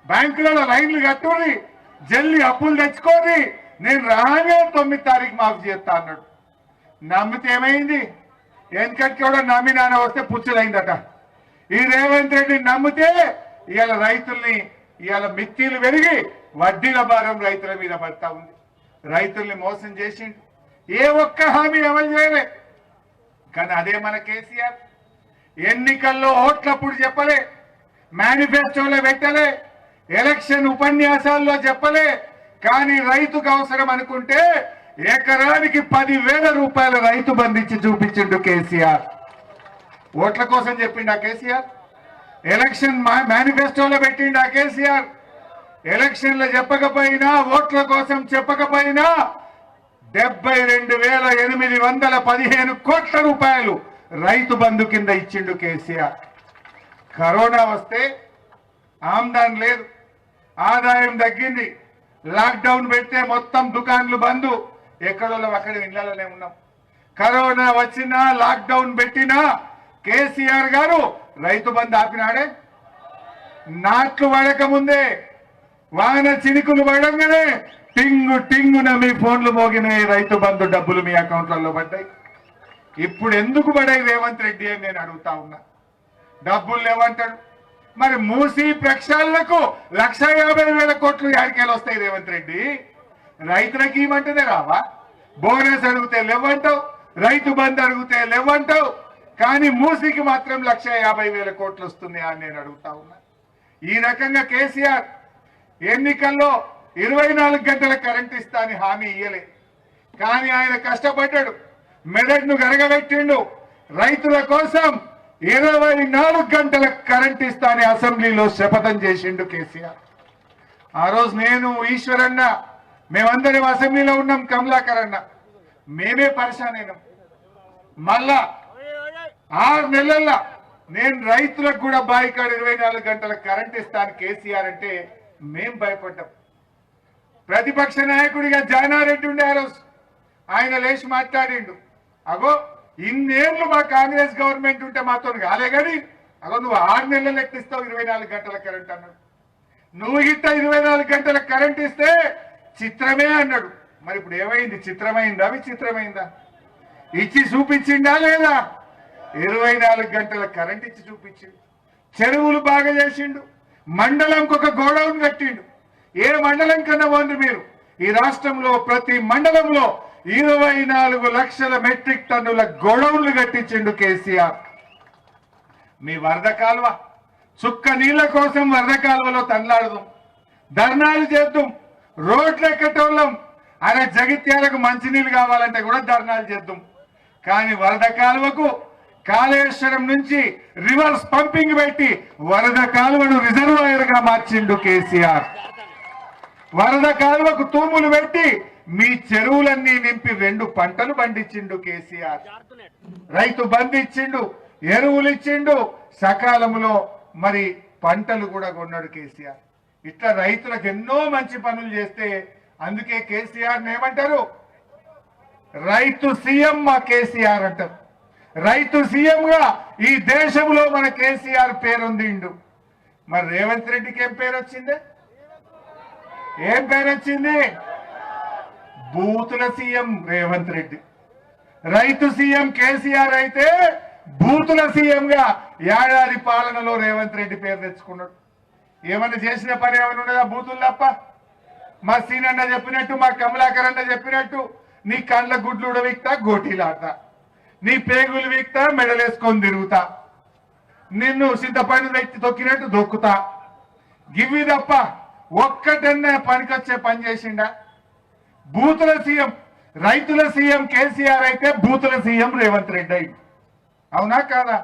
బ్యాంకులలో లైన్లు కట్టుర్రి, జల్లి అప్పులు తెచ్చుకోర్రి, నేను రానే 9 తారీఖు మాఫీ చేస్తా అన్నాడు. నమ్మితే ఏమైంది? వెనకటికి కూడా నమ్మి నాన్న వస్తే పుచ్చులైందట. ఈ రేవంత్ రెడ్డి నమ్మితే ఇవాళ రైతుల్ని ఇవాళ మిత్తిలు పెరిగి వడ్డీల భారం రైతుల మీద పడతా ఉంది. రైతుల్ని మోసం చేసిండు. ఏ ఒక్క హామీ అమలు చేయలే. కానీ అదే మన కేసీఆర్ ఎన్నికల్లో ఓట్లప్పుడు చెప్పలే, మేనిఫెస్టోలో పెట్టలే, ఎలక్షన్ ఉపన్యాసాల్లో చెప్పలే. కానీ రైతుకు అవసరం అనుకుంటే ఎకరానికి 10,000 రూపాయల రైతు బంధించి చూపించిండు కేసీఆర్. ఓట్ల కోసం చెప్పిండు ఆ కేసీఆర్. ఎలక్షన్ మేనిఫెస్టోలో పెట్టిండు ఆ కేసీఆర్. ఎలక్షన్లో చెప్పకపోయినా, ఓట్ల కోసం చెప్పకపోయినా 72,815 కోట్ల రూపాయలు రైతు బంధు కింద ఇచ్చిండు కేసీఆర్. కరోనా వస్తే ఆమ్దాన్ లేదు, ఆదాయం తగ్గింది, లాక్డౌన్ పెడితే మొత్తం దుకాన్లు బంధు, ఎక్కడో అక్కడ ఇళ్లలోనే ఉన్నాం. కరోనా వచ్చినా లాక్డౌన్ పెట్టినా కేసీఆర్ గారు రైతు బంధు ఆపినాడే. నాట్లు పడక ముందే, వాన చినుకులు పడంగానే టింగున మీ ఫోన్లు మోగినాయి, రైతు బంధు డబ్బులు మీ అకౌంట్లలో పడ్డాయి. ఇప్పుడు ఎందుకు పడాయి రేవంత్ రెడ్డి అని నేను అడుగుతా ఉన్నా. డబ్బులు లేవంటాడు. మరి మూసి ప్రక్షాళనకు 1,50,000 కోట్లు యాడికేలు వస్తాయి రేవంత్ రెడ్డి? రైతులకి ఇవ్వమంటేనే రావా? బోనస్ అడిగితే లేవంటావు, రైతు బంధు అడిగితే లేవంటావు, కానీ మూసికి మాత్రం 1,50,000 కోట్లు వస్తుంది అని నేను అడుగుతా ఉన్నా. ఈ రకంగా కేసీఆర్ ఎన్నికల్లో 24 గంటల కరెంట్ ఇస్తా అని హామీ ఇయ్యలే. కానీ ఆయన కష్టపడ్డాడు, మెదడును గరగబెట్టిండు. రైతుల కోసం 24 గంటల కరెంట్ ఇస్తా అని అసెంబ్లీలో శపథం చేసిండు కేసీఆర్. ఆ రోజు నేను, ఈశ్వరన్న, మేమందరం అసెంబ్లీలో ఉన్నాం. కమలాకర్ అన్న, మేమే పరిశానైనాం. మళ్ళా 6 నెలల్లో నేను రైతులకు కూడా బాయికాడు 24 గంటల కరెంట్ ఇస్తాను కేసీఆర్ అంటే మేం భయపడ్డాం. ప్రతిపక్ష నాయకుడిగా జానారెడ్డి ఉండే ఆ రోజు ఆయన లేచి మాట్లాడిండు, అగో ఇన్నేళ్లు మా కాంగ్రెస్ గవర్నమెంట్ ఉంటే మాతో కాలే కానీ అగో నువ్వు 6 నెలలు లెక్కిస్తావు 24 గంటల కరెంట్ అన్నాడు. నువ్వు గిట్ట 24 గంటల కరెంట్ ఇస్తే చిత్రమే అన్నాడు. మరి ఇప్పుడు ఏమైంది? చిత్రమైందా విచిత్రమైందా? ఇచ్చి చూపించిండా లేదా? 24 గంటల కరెంట్ ఇచ్చి చూపించిండు. చెరువులు బాగా చేసిండు. మండలంకి ఒక గోడౌన్ కట్టిండు. ఏ మండలం కన్నా పోండి మీరు, ఈ రాష్ట్రంలో ప్రతి మండలంలో 24 లక్షల మెట్రిక్ టన్నుల గోడౌన్లు కట్టించిండు కేసీఆర్. మీ వరద కాలువ చుక్క నీళ్ల కోసం వరద కాలువలో తన్లాడదాం, ధర్నాలు చేద్దాం, రోడ్లు ఎక్కటోళ్ళం. అరే జగిత్యాలకు మంచినీళ్ళు కావాలంటే కూడా ధర్నాలు చేద్దాం. కానీ వరద కాలువకు కాళేశ్వరం నుంచి రివర్స్ పంపింగ్ పెట్టి వరద కాలువను రిజర్వాయర్ గా మార్చిండు కేసీఆర్. వరద కాలువకు తూములు పెట్టి మీ చెరువులన్నీ నింపి 2 పంటలు పండించిండు కేసీఆర్. రైతు బంధు ఇచ్చిండు, ఎరువులు ఇచ్చిండు, సకాలంలో మరి పంటలు కూడా కొన్నాడు కేసీఆర్. ఇట్లా రైతులకు ఎన్నో మంచి పనులు చేస్తే అందుకే కేసీఆర్ ఏమంటారు? రైతు సీఎం మా కేసీఆర్ అంటారు. రైతు సీఎం గా ఈ దేశంలో మన కేసీఆర్ పేరొందిండు. మరి రేవంత్ రెడ్డికి ఏం పేరు వచ్చింది? ఏం పేరు వచ్చింది? బూతుల సీఎం రేవంత్ రెడ్డి. రైతు సీఎం కేసీఆర్ అయితే బూతుల సీఎం గా ఏడాది పాలనలో రేవంత్ రెడ్డి పేరు తెచ్చుకున్నాడు. ఏమన్నా చేసిన పని ఏమైనా ఉన్నదా? బూతులు తప్ప. మా సీనన్న చెప్పినట్టు, మా కమలాకర్ అన్న చెప్పినట్టు, నీ కండ్ల గుడ్లు ఉడవిక్తా గోటీలాడతా, నీ పేగులు వీక్తా మెడలేసుకొని తిరుగుతా, నిన్ను చింతపండు వ్యక్తి తొక్కినట్టు దొక్కుతా, గివి తప్ప ఒక్కటన్నా పనికొచ్చే పని చేసిండా? బూతుల సీఎం. రైతుల సీఎం కేసీఆర్ అయితే బూతుల సీఎం రేవంత్ రెడ్డి అయింది. అవునా కాదా?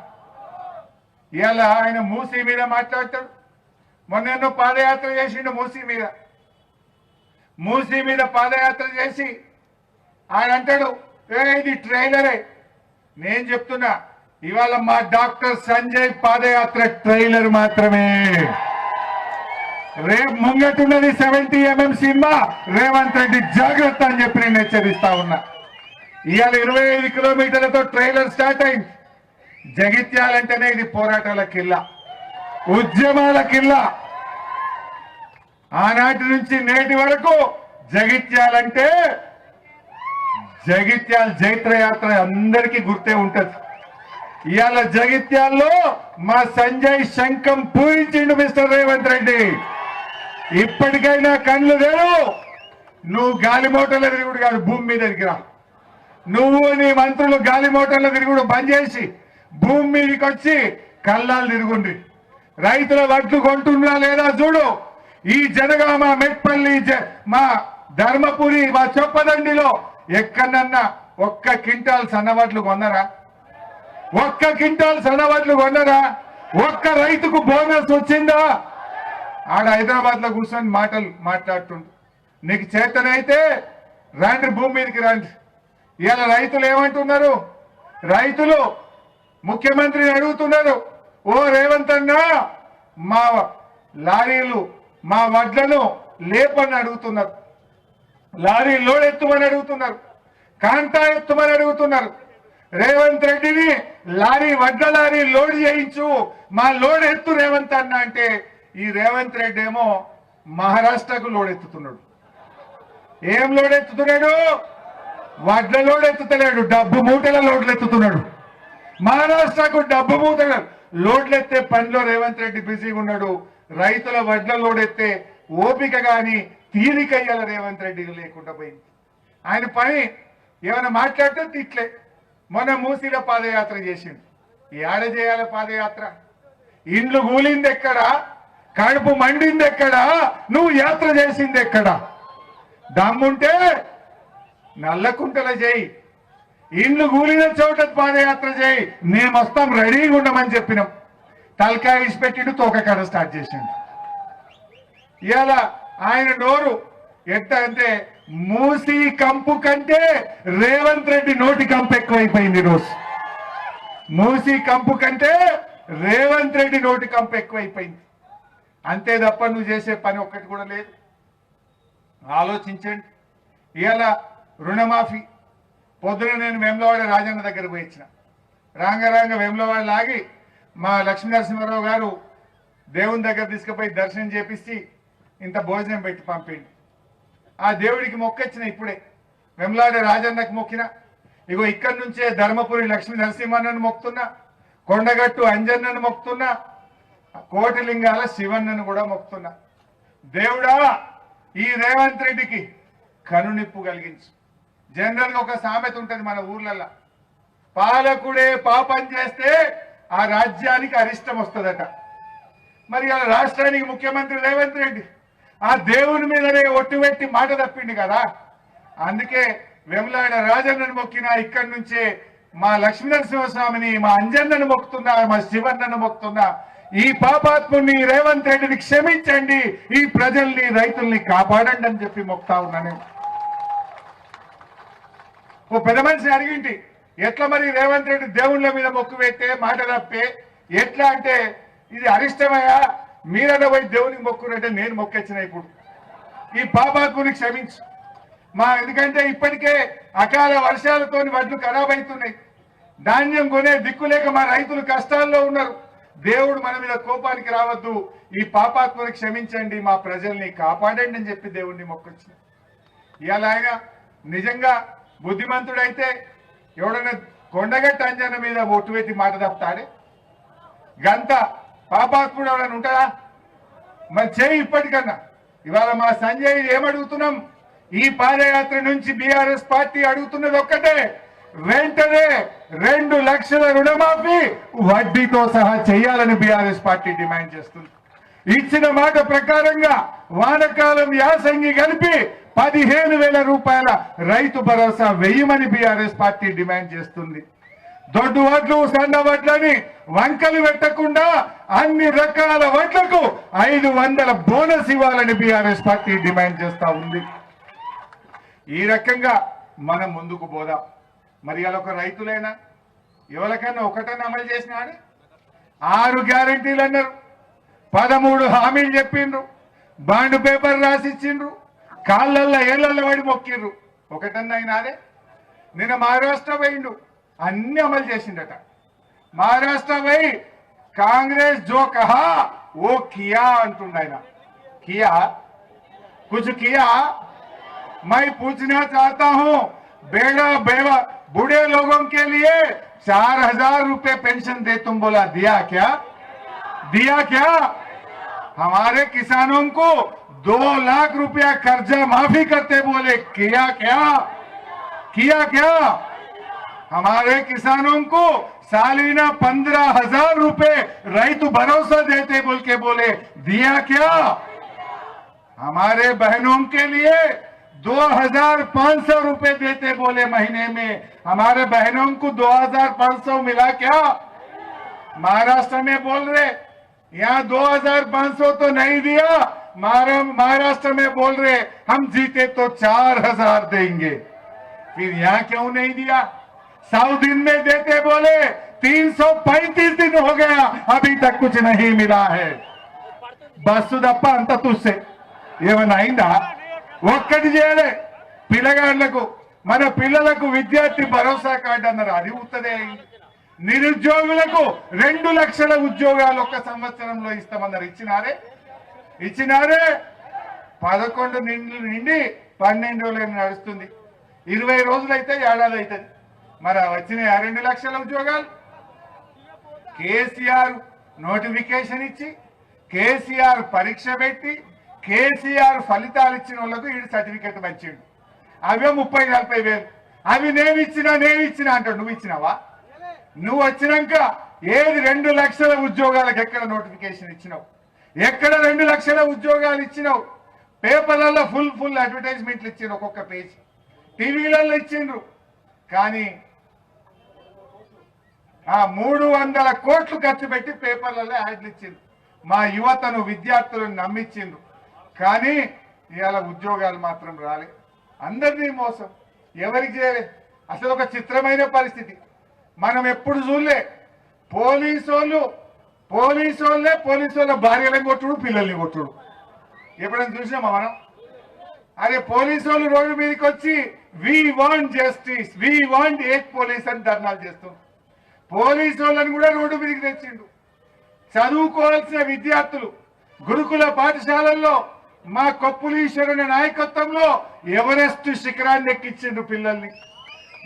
ఇలా ఆయన మూసీ మీద మాట్లాడతాడు. మొన్న పాదయాత్ర చేసిండు మూసీ మీద. మూసీ మీద పాదయాత్ర చేసి ఆయన అంటాడు, ఇది ట్రైలరే. నేను చెప్తున్నా, ఇవాళ మా డాక్టర్ సంజయ్ పాదయాత్ర ట్రైలర్ మాత్రమే. రేపు ముంగటున్నది 70mm సినిమా. రేవంత్ రెడ్డి జాగ్రత్త అని చెప్పి నేను హెచ్చరిస్తా ఉన్నా. ఇవాళ 25 కిలోమీటర్లతో ట్రైలర్ స్టార్ట్ అయింది. జగిత్యాలంటేనే ఇది పోరాటాల కిల్లా, ఉద్యమాల కిల్లా. ఆనాటి నుంచి నేటి వరకు జగిత్యాలంటే జగిత్యాల జైత్రయాత్ర అందరికీ గుర్తే ఉంటది. ఇవాళ జగిత్యాల్లో మా సంజయ్ శంఖం పూరించిండు మిస్టర్ రేవంత్ రెడ్డి. ఇప్పటికైనా కళ్ళు తెరు. నువ్వు గాలి మోటార్ల తిరుగుడు కాదు, భూమి మీద దిగిరా. నువ్వు నీ మంత్రులు గాలి మోటార్ల తిరుగుడు బంద్ చేసి భూమి మీదకి వచ్చి కళ్ళాలు తిరుగుండ్రి. రైతుల వడ్లు కొంటున్నా లేదా చూడు. ఈ జనగామ, మెట్పల్లి, మా ధర్మపురి, మా చొప్పదండిలో ఎక్కడన్నా 1 క్వింటాల్ సన్నవడ్లు కొన్నరా? 1 క్వింటాల్ సన్నవడ్లు కొన్నరా? 1 రైతుకు బోనస్ వచ్చిందా? ఆడ హైదరాబాద్ లో కూర్చొని మాటలు మాట్లాడుతుండు. నీకు చేతనైతే రండి, భూమి మీదకి రండి. ఇవాళ రైతులు ఏమంటున్నారు? రైతులు ముఖ్యమంత్రిని అడుగుతున్నారు, ఓ రేవంత్ అన్నా మా లారీలు, మా వడ్లను లేపని అడుగుతున్నారు, లారీ లోడ్ ఎత్తుమని అడుగుతున్నారు, కాంటా ఎత్తుమని అడుగుతున్నారు. రేవంత్ రెడ్డిని వడ్ల లారీ లోడ్ చేయించు, మా లోడ్ ఎత్తు రేవంత్ అన్న అంటే ఈ రేవంత్ రెడ్డి ఏమో మహారాష్ట్రకు లోడ్ ఎత్తుతున్నాడు. ఏం లోడ్ ఎత్తుతున్నాడు? వడ్ల లోడ్ ఎత్తుతలేడు, డబ్బు మూటల లోడ్లు ఎత్తుతున్నాడు. మహారాష్ట్రకు డబ్బు మూటల లోడ్లు ఎత్తే పనిలో రేవంత్ రెడ్డి బిజీగా ఉన్నాడు. రైతుల వడ్ల లోడ్ ఎత్తే ఓపిక గాని తీరిక ఇయ్యాల రేవంత్ రెడ్డికి లేకుండా పోయింది. ఆయన పని ఏమైనా మాట్లాడితే తిట్లే. మొన్న మూసీలో పాదయాత్ర చేసిండు. ఏడ చేయాలి పాదయాత్ర? ఇండ్లు కూలింది ఎక్కడా? కడుపు మండింది ఎక్కడా? నువ్వు యాత్ర చేసింది ఎక్కడా? దమ్ముంటే నల్లకుంటల చేయి, ఇండ్లు కూలిన చోట పాదయాత్ర చేయి, మేము వస్తాం, రెడీగా ఉండమని చెప్పినాం. తలకాయ ఇసిపెట్టిండు, తోకకాడ స్టార్ట్ చేసిండు. ఇవాళ ఆయన నోరు ఎట్ట అంటే మూసీ కంపు కంటే రేవంత్ రెడ్డి నోటి కంపు ఎక్కువైపోయింది. రోజు మూసీ కంపు కంటే రేవంత్ రెడ్డి నోటి కంపు ఎక్కువైపోయింది. అంతే తప్ప నువ్వు చేసే పని ఒక్కటి కూడా లేదు. ఆలోచించండి. ఇవాళ రుణమాఫీ పొద్దున నేను వేములవాడ రాజన్న దగ్గర పోయి ఇచ్చిన. రాంగ వేములవాడ లాగి మా లక్ష్మీ నరసింహారావు గారు దేవుని దగ్గర తీసుకుపోయి దర్శనం చేపిస్తే ఇంత భోజనం పెట్టి పంపిండి. ఆ దేవుడికి మొక్కొచ్చిన ఇప్పుడే వేములవాడ రాజన్నకు మొక్కిన. ఇగో ఇక్కడి నుంచే ధర్మపురి లక్ష్మీ నరసింహన్నను మొక్కుతున్నా, కొండగట్టు అంజన్నను మొక్కుతున్నా, కోటిలింగాల శివన్నను కూడా మొక్కుతున్నా. దేవుడా ఈ రేవంత్ రెడ్డికి కనునిప్పు కలిగించు. జనరల్గా ఒక సామెత ఉంటుంది మన ఊర్లలో, పాలకుడే పాపం చేస్తే ఆ రాజ్యానికి అరిష్టం వస్తుందట. మరి అలా రాష్ట్రానికి ముఖ్యమంత్రి రేవంత్ రెడ్డి ఆ దేవుని మీదనే ఒట్టు పెట్టి మాట తప్పిండు కదా. అందుకే వేములవాడ రాజన్నను మొక్కినా, ఇక్కడి నుంచే మా లక్ష్మీనరసింహస్వామిని, మా అంజన్నను మొక్కుతున్నా, మా శివన్నను మొక్కుతున్నా. ఈ పాపాత్ముని రేవంత్ రెడ్డిని క్షమించండి, ఈ ప్రజల్ని రైతుల్ని కాపాడండి అని చెప్పి మొక్తా ఉన్నాను. ఓ పెద్ద మనిషిని అడిగింటి, ఎట్లా మరి రేవంత్ రెడ్డి దేవుళ్ళ మీద మొక్కు పెట్టే మాట తప్పే ఎట్లా అంటే, ఇది అరిష్టమయ్యా, మీరన్న పోయి దేవునికి మొక్కునంటే నేను మొక్కొచ్చిన. ఇప్పుడు ఈ పాపాత్ముని క్షమించు. ఎందుకంటే ఇప్పటికే అకాల వర్షాలతో వడ్లు ఖరాబ్ అవుతున్నాయి, ధాన్యం కొనే దిక్కులేక మా రైతులు కష్టాల్లో ఉన్నారు. దేవుడు మన మీద కోపానికి రావద్దు, ఈ పాపాత్మని క్షమించండి, మా ప్రజల్ని కాపాడండి అని చెప్పి దేవుడిని మొక్కొచ్చింది. ఇవాళ ఆయన నిజంగా బుద్ధిమంతుడైతే ఎవడన్నా కొండగట్టు అంజన్న మీద ఒట్టు పెట్టి మాట తప్పుతాడే? గంత పాపాత్ముడు ఎవడన్నా ఉంటాడా? మరి చేయి ఇప్పటికన్నా. ఇవాళ మా సంజయ్ ఏమడుగుతున్నాం, ఈ పాదయాత్ర నుంచి బీఆర్ఎస్ పార్టీ అడుగుతున్నది ఒక్కటే, వెంటనే 2 లక్షల రుణమాఫీ వడ్డీతో సహా చేయాలని బీఆర్ఎస్ పార్టీ డిమాండ్ చేస్తుంది. ఇచ్చిన మాట ప్రకారంగా వానకాలం యాసంగి కలిపి 15,000 రూపాయల రైతు భరోసా వేయమని బీఆర్ఎస్ పార్టీ డిమాండ్ చేస్తుంది. దొడ్డు వడ్లు సన్న వడ్లని వంకలు పెట్టకుండా అన్ని రకాల వడ్లకు 500 బోనస్ ఇవ్వాలని బీఆర్ఎస్ పార్టీ డిమాండ్ చేస్తా ఉంది. ఈ రకంగా మనం ముందుకు పోదాం. మరి అలా ఒక రైతులైనా ఎవరికన్నా ఒకటన్నా అమలు చేసినాడు? 6 గ్యారంటీలు అన్నారు, 13 హామీలు చెప్పిండ్రు, బాండ్ పేపర్ రాసిచ్చిండ్రు, కాళ్ళల్లో ఏళ్లలో పడి మొక్కిండ్రు. ఒకటన్నా అయినాదే? నిన్న మహారాష్ట్ర పోయిండు, అన్ని అమలు చేసిండట. మహారాష్ట్ర పోయి కాంగ్రెస్ జో కహా ఓ కియా అంటుండ ఆయన. కియా కుछ किया? मैं पूछना चाहता हूं, बेड़ा बेवा बूढ़े लोगों के लिए 4,000 रुपए पेंशन दे तुम बोला, दिया क्या? दिया क्या? हमारे किसानों को 2 लाख रुपया कर्जा माफी करते बोले, किया क्या? किया क्या? हमारे किसानों को सालीना 15,000 रुपए రైతు भरोसा देते बोल के बोले, दिया क्या? हमारे बहनों के लिए 2,500 रुपए देते बोले महीने में, हमारे बहनों को 2,500 मिला क्या? महाराष्ट्र में बोल रहे यहाँ 2,500 तो नहीं दिया, महाराष्ट्र में बोल रहे हम जीते तो 4,000 देंगे। फिर यहाँ क्यों नहीं दिया? 100 दिन में देते बोले, 335 दिन हो गया, अभी तक कुछ नहीं मिला है. బస్సుదప్ప అంత తుస్సే ఏమన్నా అయిందా? ఒక్కటి చేయలే. పిల్లగాళ్లకు మన పిల్లలకు విద్యార్థి భరోసా కార్డు అన్నారు, అది ఉత్తదే అయింది. నిరుద్యోగులకు 2 లక్షల ఉద్యోగాలు 1 సంవత్సరంలో ఇస్తామన్నారు, ఇచ్చినారే? ఇచ్చినారే? 11 నిండి 12 రోజులు నడుస్తుంది, 20 రోజులైతే ఏడాది అవుతుంది. మరి వచ్చిన 2 లక్షల ఉద్యోగాలు కేసీఆర్ నోటిఫికేషన్ ఇచ్చి, కేసీఆర్ పరీక్ష పెట్టి, కేసీఆర్ ఫలితాలు ఇచ్చిన వాళ్ళకు ఈ సర్టిఫికెట్ మంచిండు. అవే 30-40 వేలు. అవి నేను ఇచ్చినా అంటాడు. నువ్వు ఇచ్చినావా? నువ్వు వచ్చినాక ఏది 2 లక్షల ఉద్యోగాలకు ఎక్కడ నోటిఫికేషన్ ఇచ్చినావు? ఎక్కడ 2 లక్షల ఉద్యోగాలు ఇచ్చినావు? పేపర్లలో ఫుల్ అడ్వర్టైజ్మెంట్లు ఇచ్చిండ్రు, ఒక్కొక్క పేజ్ టీవీలలో ఇచ్చిండ్రు. కానీ 300 కోట్లు ఖర్చు పెట్టి పేపర్లలో యాడ్లు ఇచ్చిండ్రు. మా యువతను విద్యార్థులను నమ్మించిండ్రు. కానీ ఇవాళ ఉద్యోగాలు మాత్రం రాలే. అందరినీ మోసం, ఎవరికి చేయలే. అసలు ఒక చిత్రమైన పరిస్థితి మనం ఎప్పుడు చూడలే. పోలీసు వాళ్ళ భార్యలను కొట్టుడు, పిల్లల్ని కొట్టుడు. ఎప్పుడైనా చూసినామా మనం? అదే పోలీసు వాళ్ళు రోడ్డు మీదకి వచ్చి we want justice, we want ఏక్ పోలీస్ అని ధర్నాలు చేస్తాం. పోలీసు వాళ్ళని కూడా రోడ్డు మీదకి తెచ్చిండు. చదువుకోవాల్సిన విద్యార్థులు గురుకుల పాఠశాలల్లో మా కొప్పులీశ్వరుని నాయకత్వంలో ఎవరెస్ట్ శిఖరాన్ని ఎక్కించిండ్రు పిల్లల్ని.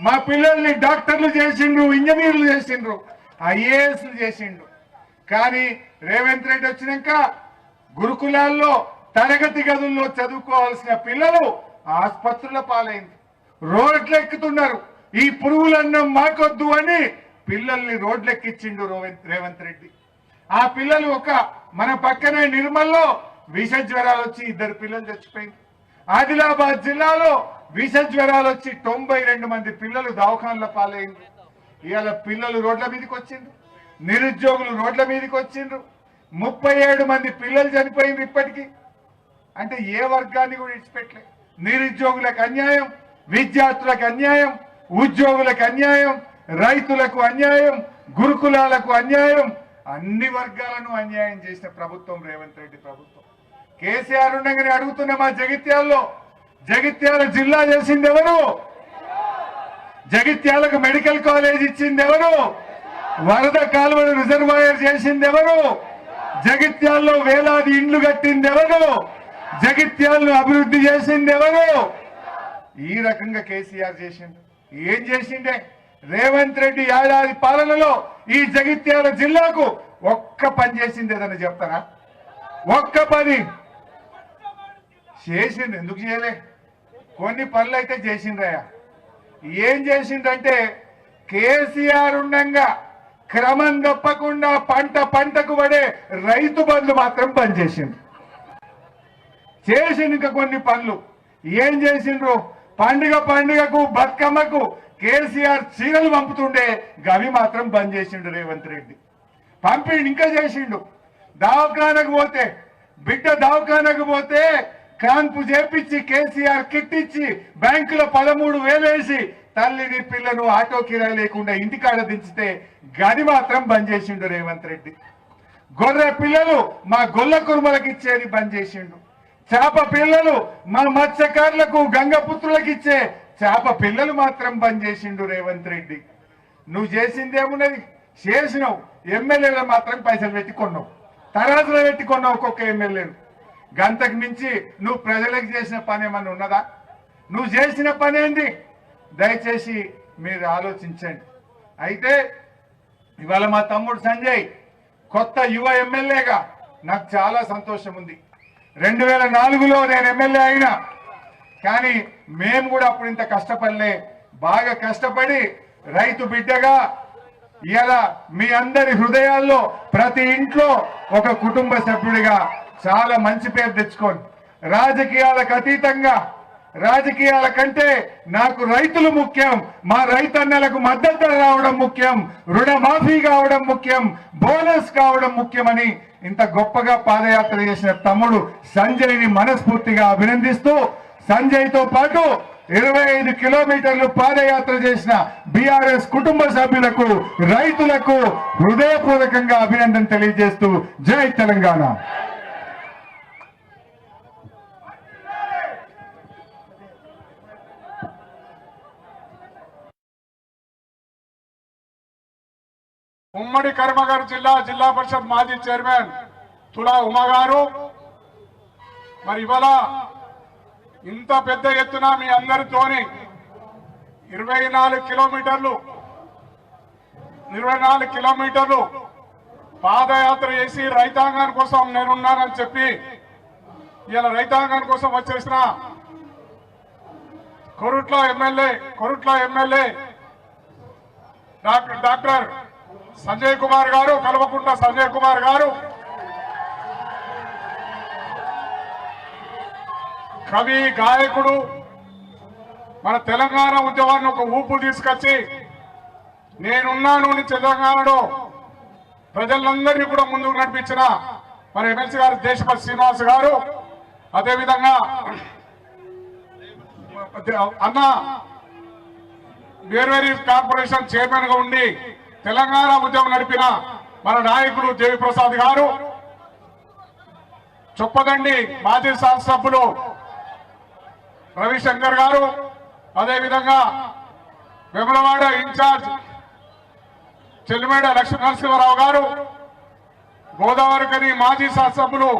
మా పిల్లల్ని డాక్టర్లు చేసిండ్రు, ఇంజనీర్లు చేసిండ్రు, ఐఏఎస్లు చేసిండ్రు. కానీ రేవంత్ రెడ్డి వచ్చినాక గురుకులాల్లో తరగతి గదుల్లో చదువుకోవాల్సిన పిల్లలు ఆసుపత్రుల పాలైంది, రోడ్లు ఎక్కుతున్నారు. ఈ పురుగులన్నం మాకొద్దు అని పిల్లల్ని రోడ్లెక్కించిండు రేవంత్ రెడ్డి. ఆ పిల్లలు మన పక్కనే నిర్మల్లో విష జ్వరాలు వచ్చి 2 పిల్లలు చచ్చిపోయింది. ఆదిలాబాద్ జిల్లాలో విష జ్వరాలు వచ్చి 92 మంది పిల్లలు దవాఖానల పాలైంది. ఇవాళ పిల్లలు రోడ్ల మీదకి వచ్చిండ్రు, నిరుద్యోగులు రోడ్ల మీదకి వచ్చిండ్రు. 37 మంది పిల్లలు చనిపోయింది ఇప్పటికీ. అంటే ఏ వర్గాన్ని కూడా ఇచ్చిపెట్టలే. నిరుద్యోగులకు అన్యాయం, విద్యార్థులకు అన్యాయం, ఉద్యోగులకు అన్యాయం, రైతులకు అన్యాయం, గురుకులాలకు అన్యాయం, అన్ని వర్గాలను అన్యాయం చేసిన ప్రభుత్వం రేవంత్ రెడ్డి ప్రభుత్వం. కేసీఆర్ ఉండగానే అడుగుతున్న మా జగిత్యాల జిల్లా చేసింది ఎవరు? జగిత్యాలకు మెడికల్ కాలేజ్ ఇచ్చింది ఎవరు? వరద కాలువలు రిజర్వాయర్ చేసింది ఎవరు? జగిత్యాల్లో వేలాది ఇండ్లు కట్టింది ఎవరు? జగిత్యాలను అభివృద్ధి చేసింది ఎవరు? ఈ రకంగా కేసీఆర్ చేసిండు. ఏం చేసిండే? రేవంత్ రెడ్డి ఏడాది పాలనలో ఈ జగిత్యాల జిల్లాకు ఒక్క పని చేసింది ఏదన్నా చెప్తారా? ఒక్క పని చేసిండు. ఎందుకు చేయలే? కొన్ని పనులు అయితే చేసిండ్రయ్యా. ఏం చేసిండంటే కేసీఆర్ ఉండంగా క్రమం తప్పకుండా పంటకు పడే రైతు బంధు మాత్రం పనిచేసిండు. చేసిండు ఇంకా కొన్ని పనులు. ఏం చేసిండ్రు? పండుగకు బతుకమ్మకు కేసీఆర్ చీరలు పంపుతుండే, గవి మాత్రం బంద్ చేసిండు రేవంత్ రెడ్డి. పంపిండు. ఇంకా చేసిండు. దవాఖానకు పోతే బిడ్డ దవాఖానకు పోతే కాన్పు చేపించి కేసీఆర్ కిట్ ఇచ్చి బ్యాంకులో 13,000 వేసి తల్లిని పిల్లను ఆటో కిరాయి లేకుండా ఇంటికాడ దించితే గది మాత్రం బంద్ చేసిండు రేవంత్ రెడ్డి. గొర్రె పిల్లలు మా గొల్ల కురుమలకు ఇచ్చేది బంద్ చేసిండు. చేప పిల్లలు మా మత్స్యకారులకు గంగపుత్రులకు ఇచ్చే చేప పిల్లలు మాత్రం బంద్ చేసిండు రేవంత్ రెడ్డి. నువ్వు చేసిందేమున్నది? చేసినావు. ఎమ్మెల్యేలు మాత్రం పైసలు పెట్టి కొన్నావు, తరాజులో పెట్టి కొన్నావు ఒక్కొక్క ఎమ్మెల్యేలు. గంతకు మించి నువ్వు ప్రజలకు చేసిన పని ఏమన్నా ఉన్నదా? నువ్వు చేసిన పని ఏంటి? దయచేసి మీరు ఆలోచించండి. అయితే ఇవాళ మా తమ్ముడు సంజయ్ కొత్త యువ ఎమ్మెల్యేగా నాకు చాలా సంతోషం ఉంది. 2004లో నేను ఎమ్మెల్యే అయినా, కానీ మేము కూడా అప్పుడు ఇంత కష్టపడలే. బాగా కష్టపడి రైతు బిడ్డగా ఇలా మీ అందరి హృదయాల్లో ప్రతి ఇంట్లో ఒక కుటుంబ సభ్యుడిగా చాలా మంచి పేరు తెచ్చుకోండి. రాజకీయాలకు అతీతంగా, రాజకీయాల కంటే నాకు రైతులు ముఖ్యం, మా రైతన్నలకు మద్దతు రావడం ముఖ్యం, రుణమాఫీ కావడం ముఖ్యం, బోనస్ కావడం ముఖ్యమని ఇంత గొప్పగా పాదయాత్ర చేసిన తమ్ముడు సంజయ్ని మనస్ఫూర్తిగా అభినందిస్తూ, సంజయ్తో పాటు 25 కిలోమీటర్లు పాదయాత్ర చేసిన బీఆర్ఎస్ కుటుంబ సభ్యులకు, రైతులకు హృదయపూర్వకంగా అభినందన తెలియజేస్తూ జై తెలంగాణ. ఉమ్మడి కరీంనగర్ జిల్లా పరిషత్ మాజీ చైర్మన్ తులా ఉమా గారు, మరి ఇవాళ ఇంత పెద్ద ఎత్తున మీ అందరితోని 24 కిలోమీటర్లు పాదయాత్ర చేసి రైతాంగం కోసం నేనున్నానని చెప్పి ఇలా రైతాంగం కోసం వచ్చేసిన కొరుట్ల ఎమ్మెల్యే డాక్టర్ సంజయ్ కుమార్ గారు, కల్వకుంట్ల సంజయ్ కుమార్ గారు, కవి గాయకుడు, మన తెలంగాణ ఉద్యమాన్ని ఒక ఊపు తీసుకొచ్చి నేనున్నాను తెలంగాణలో ప్రజలందరినీ కూడా ముందుకు నడిపించిన మన ఎమ్మెల్సీ గారు దేశపతి శ్రీనివాస్ గారు, అదేవిధంగా అన్న వేర్వేరు కార్పొరేషన్ చైర్మన్ గా ఉండి తెలంగాణ ఉద్యమం నడిపిన మన నాయకుడు జయప్రసాద్ గారు, చొప్పదండి మాజీ శాసనసభ్యులు రవిశంకర్ గారు, అదేవిధంగా వేములవాడ ఇన్ఛార్జ్ చెల్లిమేడ లక్ష్మీ నరసింహారావు గారు, గోదావరికని మాజీ శాసనసభ్యులు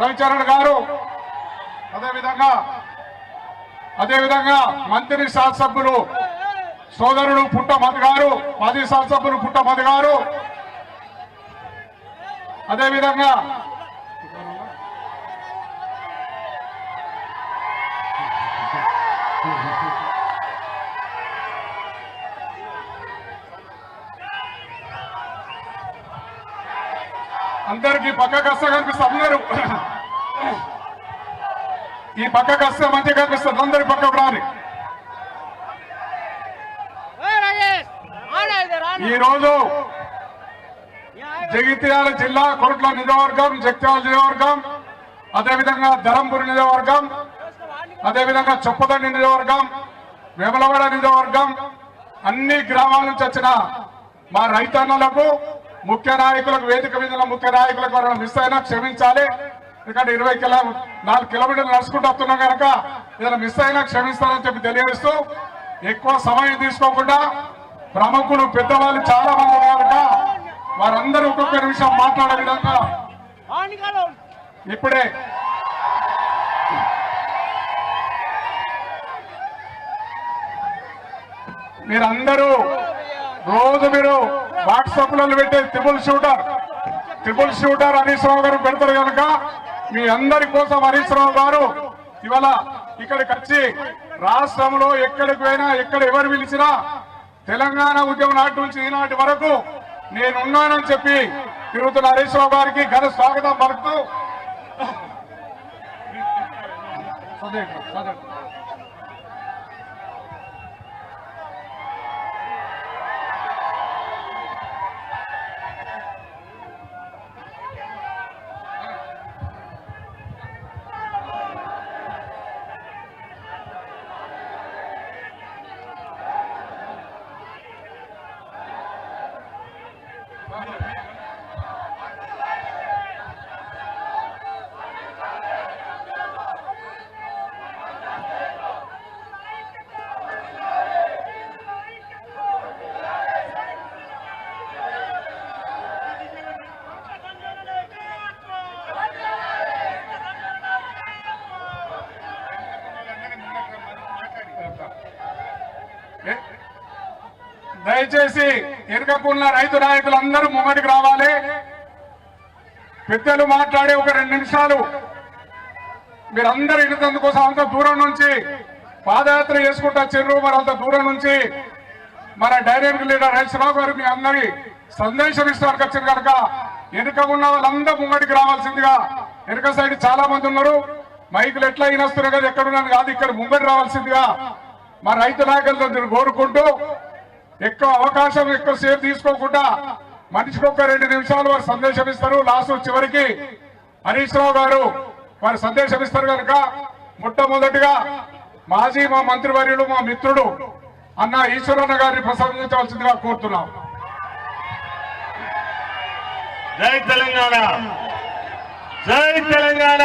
రవిచరణ్ గారు, అదేవిధంగా మంత్రి శాసనసభ్యులు సోదరుడు పుట్టమధు గారు, మాజీ శాసనసభ్యులు పుట్టమధు గారు, అదేవిధంగా అందరికి పక్కకు వస్తే కనిపిస్తుంది, అందరూ ఈ పక్కకు వస్తే మంచిగా కనిపిస్తుంది, అందరి పక్కకు రాని. ఈరోజు జగిత్యాల జిల్లా కొరుట్ల నియోజకవర్గం, జగిత్యాల నియోజకవర్గం, అదేవిధంగా ధరంపూర్ నియోజకవర్గం, అదేవిధంగా చొప్పదండి నియోజకవర్గం, వేములవాడ నియోజకవర్గం, అన్ని గ్రామాల నుంచి వచ్చిన మా రైతన్నలకు, ముఖ్య నాయకులకు, వేదిక మీద ముఖ్య నాయకులకు ఎవరైనా మిస్ అయినా క్షమించాలి. ఎందుకంటే 4 కిలోమీటర్లు నడుచుకుంటూ వస్తున్నాం కనుక ఏదైనా మిస్ అయినా క్షమిస్తానని చెప్పి తెలియజేస్తూ, ఎక్కువ సమయం తీసుకోకుండా ప్రముఖులు పెద్దవాళ్ళు చాలా మంది ఉన్నారు కనుక వారందరూ ఒక్కొక్క నిమిషం మాట్లాడే విధంగా ఇప్పుడే మీరందరూ రోజు మీరు వాట్సాప్ లలో పెట్టే ట్రిపుల్ షూటర్ హరీష్ రావు గారు పెడతారు కనుక మీ అందరి కోసం హరీష్ రావు గారు ఇవాళ ఇక్కడికి వచ్చి రాష్ట్రంలో ఎక్కడికి పోయినా, ఎక్కడ ఎవరు పిలిచినా తెలంగాణ ఉద్యమం నాటి నుంచి ఈనాటి వరకు నేనున్నానని చెప్పి తిరుగుతున్న హరీష్ రావు గారికి ఘన స్వాగతం పలుకుతూ దయచేసి ఎరుకకున్న రైతు నాయకులందరూ ముంగడికి రావాలి. పెద్దలు మాట్లాడే ఒక 2 నిమిషాలు మీరందరూ ఇన్నందుకోసం అంత దూరం నుంచి పాదయాత్ర చేసుకుంటూ వచ్చారు. మరి అంత దూరం నుంచి మన డైరెక్ట్ లీడర్ హరీష్ రావు గారు మీ అందరి సందేశం ఇస్తానికి వచ్చింది కనుక వెనుక ఉన్న వాళ్ళందరూ ముంగడికి రావాల్సిందిగా, వెనుక సైడ్ చాలా మంది ఉన్నారు, మైకులు ఎట్లా అయినస్తున్నారు కదా, ఎక్కడున్నాను కాదు, ఇక్కడ ముంగడి రావాల్సిందిగా మా రైతు నాయకులతో కోరుకుంటూ, ఎక్కువ అవకాశం ఎక్కువ సేపు తీసుకోకుండా మనిషికి ఒక 2 నిమిషాలు వారు సందేశం ఇస్తారు. లాస్ట్ చివరికి హరీష్ రావు గారు వారు సందేశం ఇస్తారు కనుక మొట్టమొదటిగా మా మంత్రివర్యులు, మా మిత్రుడు అన్న ఈశ్వరన్న గారిని ప్రసంగించవలసిందిగా కోరుతున్నాం. జై తెలంగాణ, జై తెలంగాణ,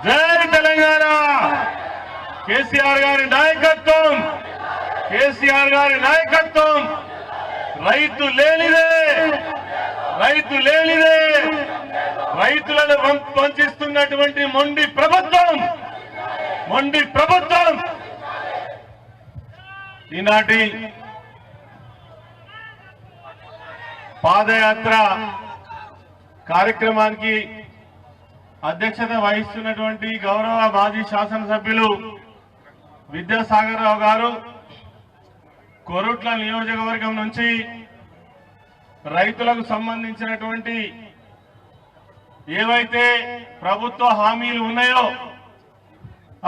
జై తెలంగాణ. కేసీఆర్ గారి నాయకత్వం, కేసీఆర్ గారి నాయకత్వం. రైతు లేనిదే, రైతు లేనిదే రైతులను వంచిస్తున్నటువంటి మొండి ప్రభుత్వం, మొండి ప్రభుత్వం. ఈనాటి పాదయాత్ర కార్యక్రమానికి అధ్యక్షత వహిస్తున్నటువంటి గౌరవ మాజీ శాసనసభ్యులు విద్యాసాగర్ రావు గారు కొరుట్ల నియోజకవర్గం నుంచి రైతులకు సంబంధించినటువంటి ఏవైతే ప్రభుత్వ హామీలు ఉన్నాయో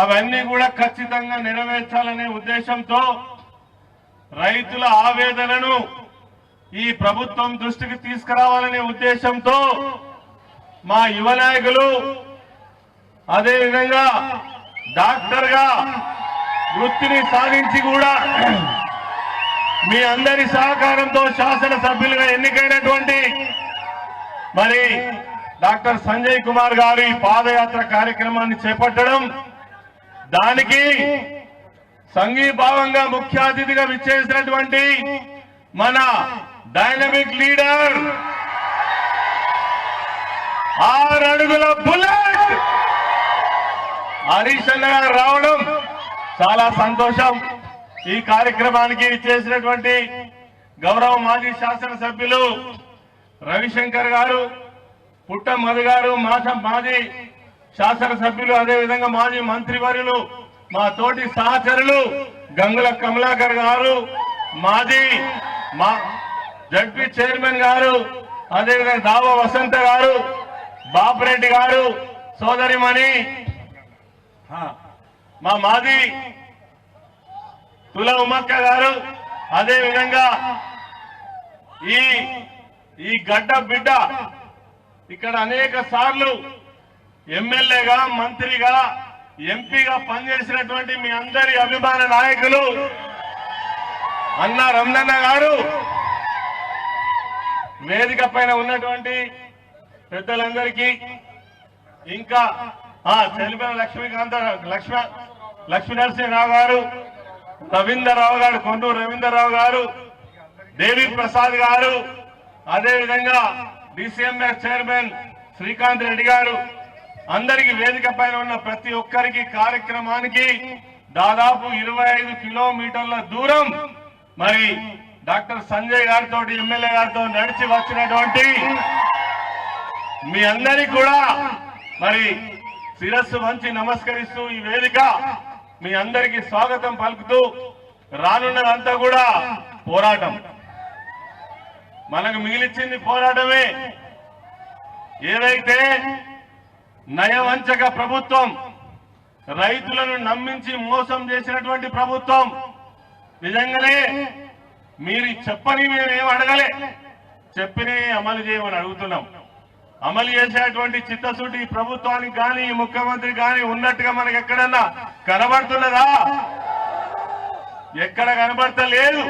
అవన్నీ కూడా ఖచ్చితంగా నెరవేర్చాలనే ఉద్దేశంతో రైతుల ఆవేదనను ఈ ప్రభుత్వం దృష్టికి తీసుకురావాలనే ఉద్దేశంతో మా యువ నాయకులు, అదేవిధంగా డాక్టర్ గా వృత్తిని సాధించి కూడా మీ అందరి సహకారంతో శాసనసభ్యులుగా ఎన్నికైనటువంటి మరి డాక్టర్ సంజయ్ కుమార్ గారు ఈ పాదయాత్ర కార్యక్రమాన్ని చేపట్టడం, దానికి సంఘీభావంగా ముఖ్య అతిథిగా విచ్చేసినటువంటి మన డైనమిక్ లీడర్ 6 అడుగుల బుల్లెట్ హరీష్ అన్న గారు రావడం చాలా సంతోషం. ఈ కార్యక్రమానికి చేసినటువంటి గౌరవ మాజీ శాసనసభ్యులు రవిశంకర్ గారు, పుట్ట మధు గారు, మాజీ శాసనసభ్యులు, అదేవిధంగా మాజీ మంత్రివర్యులు, మా తోటి సహచరులు గంగుల కమలాకర్ గారు, మాజీ జడ్పీ చైర్మన్ గారు, అదేవిధంగా దావా వసంత గారు, బాపురెడ్డి గారు, సోదరిమణి మా మాజీ తుల ఉమ్మక్క గారు, అదేవిధంగా ఈ గడ్డ బిడ్డ ఇక్కడ అనేక సార్లు ఎమ్మెల్యేగా, మంత్రిగా, ఎంపీగా పనిచేసినటువంటి మీ అందరి అభిమాన నాయకులు అన్న రమణన్న గారు, వేదిక పైన ఉన్నటువంటి పెద్దలందరికీ, ఇంకా చెలిపేన లక్ష్మీ నరసింహరావు గారు, రవీంద్రరావు గారు, కొండూరు రవీంద్రరావు గారు, దేవి ప్రసాద్ గారు, అదేవిధంగా డిసిఎంఎస్ చైర్మన్ శ్రీకాంత్ రెడ్డి గారు, అందరికీ వేదిక పైన ఉన్న ప్రతి ఒక్కరికి కార్యక్రమానికి దాదాపు 25 కిలోమీటర్ల దూరం మరి డాక్టర్ సంజయ్ గారితో, ఎమ్మెల్యే గారితో నడిచి వచ్చినటువంటి మీ అందరికీ కూడా మరి శిరస్సు వంచి నమస్కరిస్తూ ఈ వేదిక మీ అందరికీ స్వాగతం పలుకుతూ, రానున్నదంతా కూడా పోరాటం. మనకు మిగిలిచ్చింది పోరాటమే. ఏదైతే నయవంచక ప్రభుత్వం, రైతులను నమ్మించి మోసం చేసినటువంటి ప్రభుత్వం, నిజంగానే మీరు చెప్పని మేమేం అడగలే, చెప్పినే అమలు చేయమని అడుగుతున్నాం. అమలు చేసేటువంటి చిత్తశుద్ధి ఈ ప్రభుత్వానికి కానీ, ఈ ముఖ్యమంత్రి కానీ ఉన్నట్టుగా మనకి ఎక్కడన్నా కనబడుతున్నదా? ఎక్కడ కనబడతలేదు.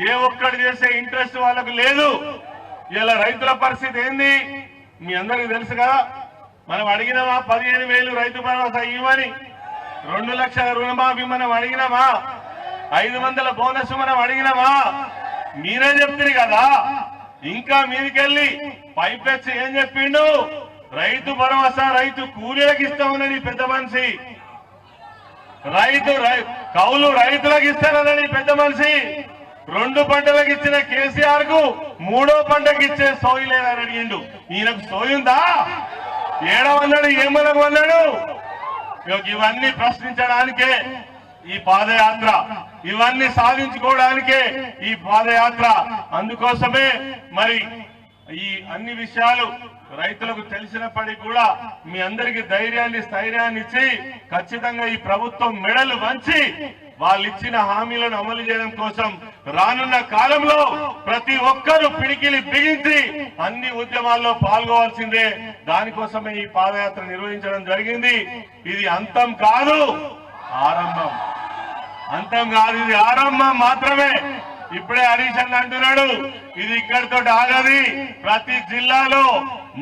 ఏ ఒక్కటి చేసే ఇంట్రెస్ట్ వాళ్ళకు లేదు. ఇలా రైతుల పరిస్థితి ఏంది మీ అందరికీ తెలుసు కదా. మనం అడిగినామా 15,000 రైతు భరోసా ఇవ్వని, 2 లక్షల రుణమాఫీ మనం అడిగినామా, 500 బోనస్ మనం అడిగినామా? మీరే చెప్తారు కదా. ఇంకా మీదికెళ్ళి పైపెచ్చి ఏం చెప్పిండు? రైతు భరోసా రైతు కూలీలకు ఇస్తామని పెద్ద మనిషి, కౌలు రైతులకు ఇస్తానని పెద్ద మనిషి, 2 పంటలకు ఇచ్చిన కేసీఆర్ కు 3వ పంటకు ఇచ్చే సోయి లేదని అడిగిండు. ఈయనకు సోయుందా? ఏడవన్నాడు, ఏమనకు అన్నాడు? ఇవన్నీ ప్రశ్నించడానికే ఈ పాదయాత్ర, ఇవన్నీ సాధించుకోవడానికే ఈ పాదయాత్ర. అందుకోసమే మరి ఈ అన్ని విషయాలు రైతులకు తెలిసినప్పటికీ కూడా మీ అందరికీ ధైర్యాన్ని, స్థైర్యాన్ని ఇచ్చి ఖచ్చితంగా ఈ ప్రభుత్వం మెడలు వంచి వాళ్ళు ఇచ్చిన హామీలను అమలు చేయడం కోసం రానున్న కాలంలో ప్రతి ఒక్కరూ పిడికిలి బిగించి అన్ని ఉద్యమాల్లో పాల్గొవాల్సిందే. దానికోసమే ఈ పాదయాత్ర నిర్వహించడం జరిగింది. ఇది అంతం కాదు, ఆరంభం. అంతం కాదు, ఇది ఆరంభం మాత్రమే. ఇప్పుడే హరీష్ అన్న అంటున్నాడు, ఇది ఇక్కడితో ఆగది. ప్రతి జిల్లాలో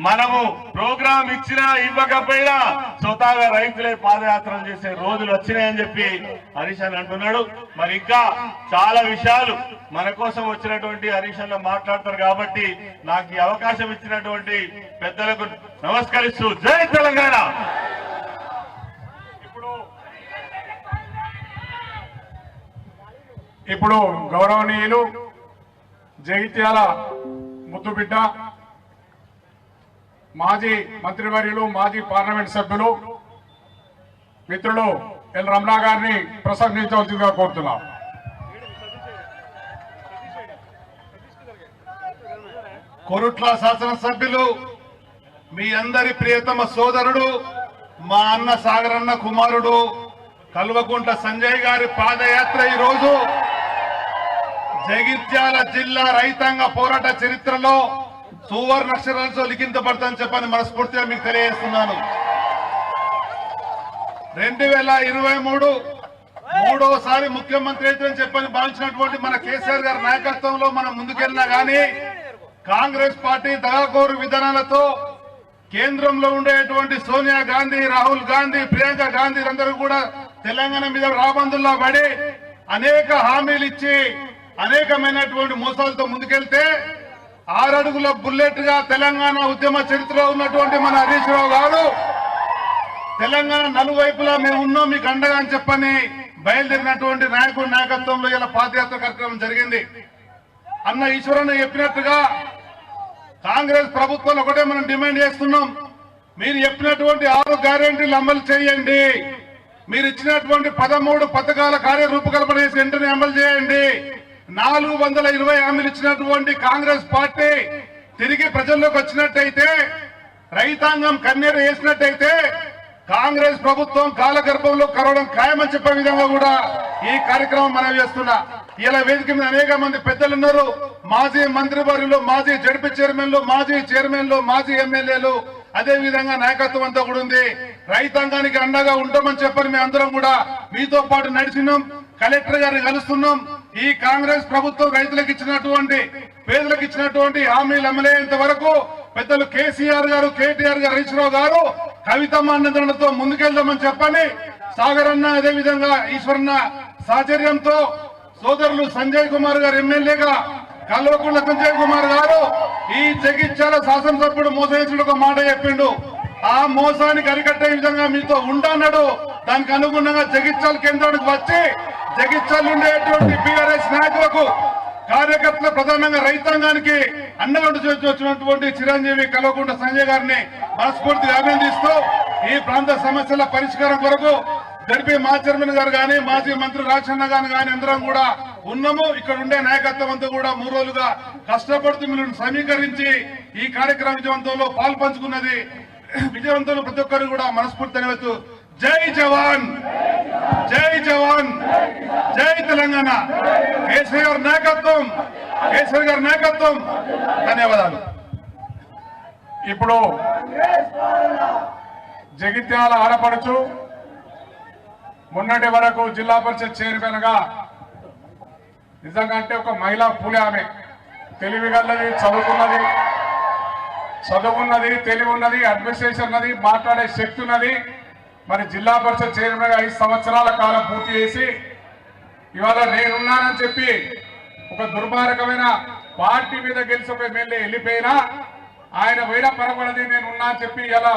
మనము ప్రోగ్రాం ఇచ్చినా ఇవ్వకపోయినా స్వతహాగా రైతులే పాదయాత్రలు చేసే రోజులు వచ్చినాయని చెప్పి హరీష్ అన్న అంటున్నాడు. మరి ఇంకా చాలా విషయాలు మన కోసం వచ్చినటువంటి హరీష్ అన్న మాట్లాడతారు కాబట్టి నాకు ఈ అవకాశం ఇచ్చినటువంటి పెద్దలకు నమస్కరిస్తూ జై తెలంగాణ. ఇప్పుడు గౌరవనీయులు జగిత్యాల ముద్దుబిడ్డ, మాజీ మంత్రివర్యులు, మాజీ పార్లమెంట్ సభ్యులు మిత్రులు ఎల్ రమణ గారిని ప్రసంగించవలసిందిగా కోరుతున్నాం. కొరుట్ల శాసనసభ్యులు, మీ అందరి ప్రియతమ సోదరుడు, మా అన్న సాగరన్న కుమారుడు కల్వకుంట్ల సంజయ్ గారి పాదయాత్ర ఈరోజు జగిత్యాల జిల్లా రైతాంగ పోరాట చరిత్రలో సువర్ణాక్షరాలతో లిఖించబడతానని చెప్పని మనస్ఫూర్తిగా మీకు తెలియజేస్తున్నాను. 2023 మూడోసారి ముఖ్యమంత్రి అయితే చెప్పని భావించినటువంటి మన కేసీఆర్ గారి నాయకత్వంలో మనం ముందుకెళ్ళినా గానీ కాంగ్రెస్ పార్టీ దగాకోరు విధానాలతో కేంద్రంలో ఉండేటువంటి సోనియా గాంధీ, రాహుల్ గాంధీ, ప్రియాంక గాంధీ అందరూ కూడా తెలంగాణ మీద రాబందుల్లా పడి అనేక హామీలు ఇచ్చి అనేకమైనటువంటి మోసాలతో ముందుకెళ్తే 6 అడుగుల బుల్లెట్ గా తెలంగాణ ఉద్యమ చరిత్రలో ఉన్నటువంటి మన హరీష్ రావు గారు తెలంగాణ నలువైపులా మేము ఉన్నాం మీకు అండగా అని చెప్పని బయలుదేరినటువంటి నాయకుడి నాయకత్వంలో ఇలా పాదయాత్ర కార్యక్రమం జరిగింది. అన్న ఈశ్వరన్న చెప్పినట్టుగా కాంగ్రెస్ ప్రభుత్వం ఒకటే మనం డిమాండ్ చేస్తున్నాం, మీరు చెప్పినటువంటి 6 గ్యారెంటీలు అమలు చేయండి, మీరు ఇచ్చినటువంటి 13 పథకాల కార్యరూపకల్పన చేసి వెంటనే అమలు చేయండి. 420 హామీలు ఇచ్చినటువంటి కాంగ్రెస్ పార్టీ తిరిగి ప్రజల్లోకి వచ్చినట్టయితే, రైతాంగం కన్నీరు వేసినట్టయితే కాంగ్రెస్ ప్రభుత్వం కాలగర్భంలో కరవడం ఖాయమని చెప్పే విధంగా కూడా ఈ కార్యక్రమం మనం చేస్తున్నా. ఇలా వేదిక మీద అనేక మంది పెద్దలు ఉన్నారు, మాజీ మంత్రివర్యులు, మాజీ జడ్పీ చైర్మన్లు, మాజీ చైర్మన్లు, మాజీ ఎమ్మెల్యేలు, అదే విధంగా నాయకత్వం అంతా కూడా ఉంది. రైతాంగానికి అండగా ఉంటామని చెప్పని మేము అందరం కూడా మీతో పాటు నడిచినాం. కలెక్టర్ గారిని కలుస్తున్నాం. ఈ కాంగ్రెస్ ప్రభుత్వం రైతులకు ఇచ్చినటువంటి, పేదలకు ఇచ్చినటువంటి హామీలు అమలయ్యేంత వరకు పెద్దలు కేసీఆర్ గారు, కేటీఆర్ గారు, హరీష్ రావు గారు కవితమ్మ అన్నదండతో ముందుకెళ్దామని చెప్పని సాగరన్న, అదే విధంగా ఈశ్వరన్న సాహచర్యంతో సోదరులు సంజయ్ కుమార్ గారు ఎమ్మెల్యేగా, కల్వకుంట్ల సంజయ్ కుమార్ గారు ఈ జగిత్యాల శాసనసభ్యుడు మోసం ఒక మాట చెప్పిండు. ఆ మోసానికి అరికట్టే విధంగా మీతో ఉండన్నాడు. దానికి అనుగుణంగా జగిత్యాల కేంద్రానికి వచ్చి జగిత్యాల ఉండేటువంటి బీఆర్ఎస్ నాయకులకు, కార్యకర్తలు, ప్రధానంగా రైతాంగానికి అండగా వచ్చినటువంటి చిరంజీవి కల్వకుంట్ల సంజయ్ గారిని మనస్ఫూర్తిగా అభినందిస్తూ ఈ ప్రాంత సమస్యల పరిష్కారం కొరకు జరిపి మా చైర్మన్ గారు గాని, మాజీ మంత్రి రాజన్న గారు గాని అందరం కూడా ఉన్నాము. ఇక్కడ ఉండే నాయకత్వం అంతా కూడా 3 రోజులుగా కష్టపడుతూ మిమ్మల్ని సమీకరించి ఈ కార్యక్రమ విజయవంతంలో పాల్పంచుకున్నది. విజయవంతంలో ప్రతి ఒక్కరు కూడా మనస్ఫూర్తి అనేవచ్చు. జై జవాన్, జై జవాన్, జై తెలంగాణ. కేసీఆర్ నాయకత్వం, కేసీఆర్ గారి నాయకత్వం. ధన్యవాదాలు. ఇప్పుడు జగిత్యాల ఆడపడుచు మొన్నటి వరకు జిల్లా పరిషత్ చైర్మన్ గా నిజంగా అంటే ఒక మహిళా పులి. ఆమె తెలివిగలది, చదువున్నది, తెలివి ఉన్నది, అడ్మినిస్ట్రేషన్ ఉన్నది, మాట్లాడే శక్తి ఉన్నది. మరి జిల్లా పరిషత్ చైర్మన్ గా 5 సంవత్సరాల కాలం పూర్తి చేసి ఇవాళ నేనున్నానని చెప్పి ఒక దుర్మార్గమైన పార్టీ మీద గెలిచి ఒక ఎమ్మెల్యే వెళ్ళిపోయినా ఆయన వేడ పరపడది, నేనున్నా అని చెప్పి ఇలా